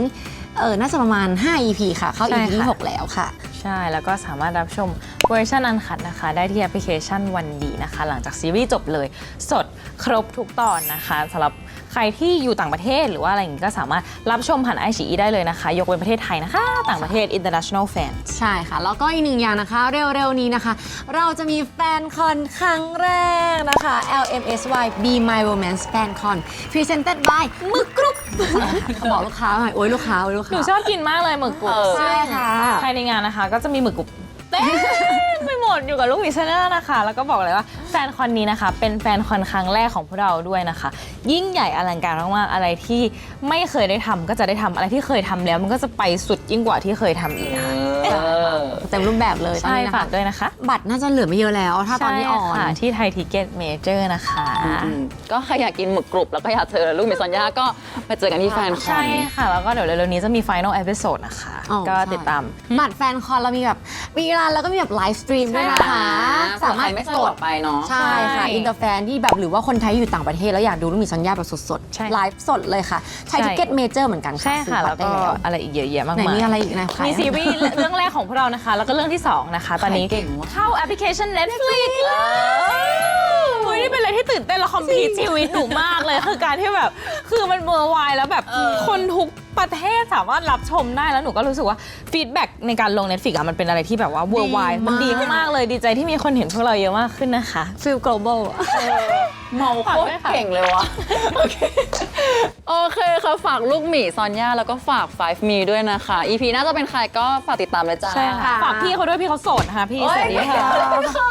น่าจะประมาณ5 EP ค่ะเข้า EP ที่6แล้วค่ะใช่แล้วก็สามารถรับชมเวอร์ชันอันคัดนะคะได้ที่แอปพลิเคชันวันดีนะคะหลังจากซีรีส์จบเลยสดครบทุกตอนนะคะสำหรับใครที่อยู่ต่างประเทศหรือว่าอะไรอย่างนี้ก็สามารถรับชมผ่าน iQIYI ได้เลยนะคะยกเว้นประเทศไทยนะคะต่างประเทศ international fan ใช่ค่ะแล้วก็อีกหนึ่งอย่างนะคะเร็วๆนี้นะคะเราจะมีแฟนคอนครั้งแรกนะคะ LMSY Be My Romance Fan Con Presented by หมึกกรุ๊ปบอกลูกค้าหน่อยโอ้ยลูกค้าหนูชอบกินมากเลยหมึกกรุบใช่ค่ะภายในงานนะคะก็จะมีหมึกกรุบเต้นไปหมดอยู่กับลูกหมีชาแนลนะคะแล้วก็บอกเลยว่าแฟนคอนนี้นะคะเป็นแฟนคอนครั้งแรกของพวกเราด้วยนะคะยิ่งใหญ่อลังการมากๆอะไรที่ไม่เคยได้ทำก็จะได้ทำอะไรที่เคยทำแล้วมันก็จะไปสุดยิ่งกว่าที่เคยทำอีกนะคะเต็มรูปแบบเลยใช่ฝากด้วยนะคะบัตรน่าจะเหลือไม่เยอะแล้วถ้าตอนนี้ออนที่ไทยทิเก็ตเมเจอร์นะคะก็ใครอยากกินหมึกกรุบแล้วก็อยากเจอลูกหมีสัญญาก็ไปเจอกันที่แฟนคอนใช่ค่ะแล้วก็เดี๋ยวเร็วๆนี้จะมี Final Episode นะคะก็ติดตามบัตรแฟนคอนเรามีแบบมีร้านแล้วก็มีแบบไลฟ์สตรีมด้วยนะคะสามารถไม่สดไปเนาะใช่ค่ะอินเตอร์แฟนที่แบบหรือว่าคนไทยอยู่ต่างประเทศแล้วอยากดูลูกหมีสัญญาแบบสดๆไลฟ์สดเลยค่ะใช้ทิเก็ตเมเจอร์เหมือนกันค่ะใช่ค่ะแล้วก็อะไรอีกเยอะแยะมากมายมีอะไรอีกนะคะมีซีรีส์เรื่องแรกของพวกเรานะคะแล้วก็เรื่องที่2นะคะตอนนี้เข้าแอปพลิเคชัน Netflix นี่เป็นอะไรที่ตื่นเต้นและคอมพลีทชีวิตหนูมากเลยคือการที่แบบคือมันเวอร์ไวด์แล้วแบบคนทุกประเทศสามารถรับชมได้แล้วหนูก็รู้สึกว่าฟีดแบ็กในการลง Netflix มันเป็นอะไรที่แบบว่าเวอร์ไวด์มันดีมากๆเลยดีใจที่มีคนเห็นพวกเราเยอะมากขึ้นนะคะฟีล global เมาโคตรเก่งเลยวะโอเคค่ะฝากลูกหมีซอนย่าแล้วก็ฝาก 5 Me ด้วยนะคะ EP น่าจะเป็นใครก็ฝากติดตามเลยจ้าใช่ค่ะฝากพี่เขาด้วยพี่เขาโสดนะคะพี่สวัสดีค่ะ